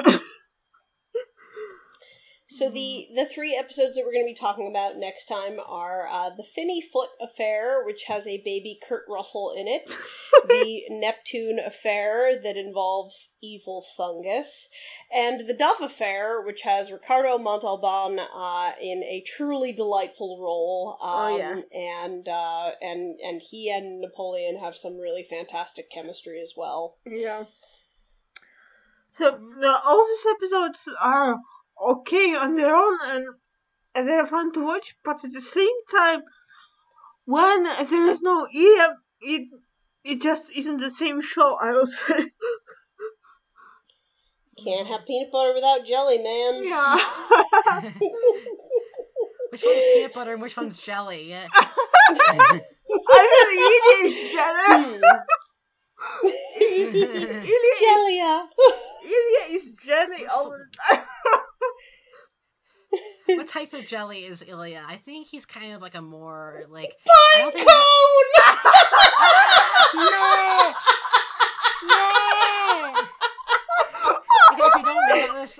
So the three episodes that we're going to be talking about next time are the Finney Foot Affair, which has a baby Kurt Russell in it, the Neptune Affair that involves evil fungus, and the Dove Affair, which has Ricardo Montalban in a truly delightful role. And he and Napoleon have some really fantastic chemistry as well.
Yeah. So all these episodes are okay on their own, and they're fun to watch, but at the same time, when there is no Ilya, it just isn't the same show, I will say.
Can't have peanut butter without jelly, man.
Yeah.
Which one's peanut butter and which one's jelly?
I will eat jelly.
Jelly.
Ilya is jelly all the time.
What type of jelly is Ilya? I think he's kind of like a more, like...
Pine cone!
No! Okay, if you don't know about this,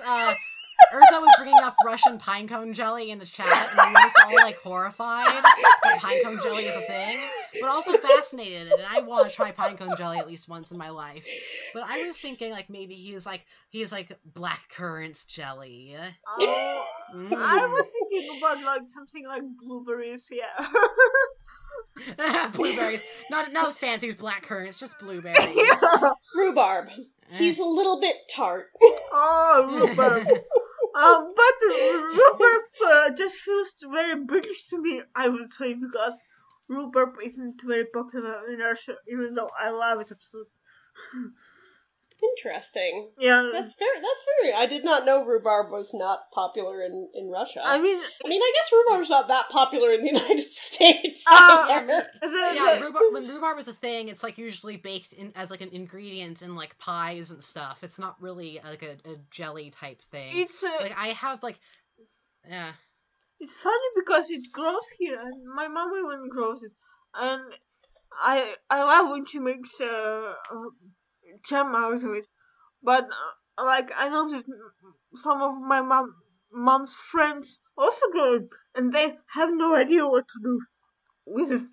Urza was bringing up Russian pinecone jelly in the chat, and we were just all, like, horrified that pinecone jelly is a thing, but also fascinated, and I want to try pinecone jelly at least once in my life. But I was thinking, like, maybe he's like black currants jelly.
Oh, I was thinking about, like, something like blueberries, yeah.
Blueberries. Not as fancy as black currants, just blueberries.
Yeah.
Rhubarb. He's a little bit tart.
Oh, rhubarb. But rhubarb just feels very British to me, I would say, because rhubarb isn't very popular in Russia, even though I love it absolutely.
Interesting.
Yeah.
That's very. I did not know rhubarb was not popular in Russia.
I mean,
I guess rhubarb's not that popular in the United States.
When rhubarb is a thing, it's like usually baked in as like an ingredient in like pies and stuff. It's not really like a jelly type thing.
It's
like I have like, yeah.
It's funny because it grows here, and my mom even grows it, and I love when she makes jam out of it. But like I know that some of my mom's friends also grow it, and they have no idea what to do with it.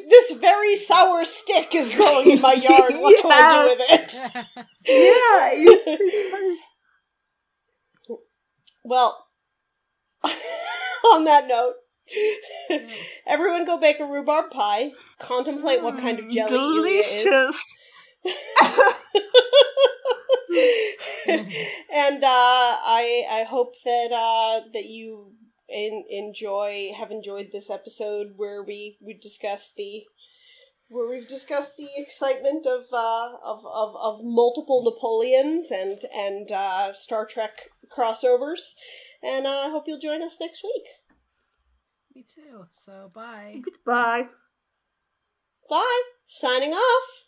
This very sour stick is growing in my yard. What do I do with it?
Yeah, it's funny.
Well, on that note, everyone go bake a rhubarb pie. Contemplate what kind of jelly Ilya is. And I hope that you have enjoyed this episode where we've discussed the excitement of multiple Napoleons and Star Trek crossovers, and I hope you'll join us next week.
Me too. So bye.
Goodbye.
Bye. Signing off.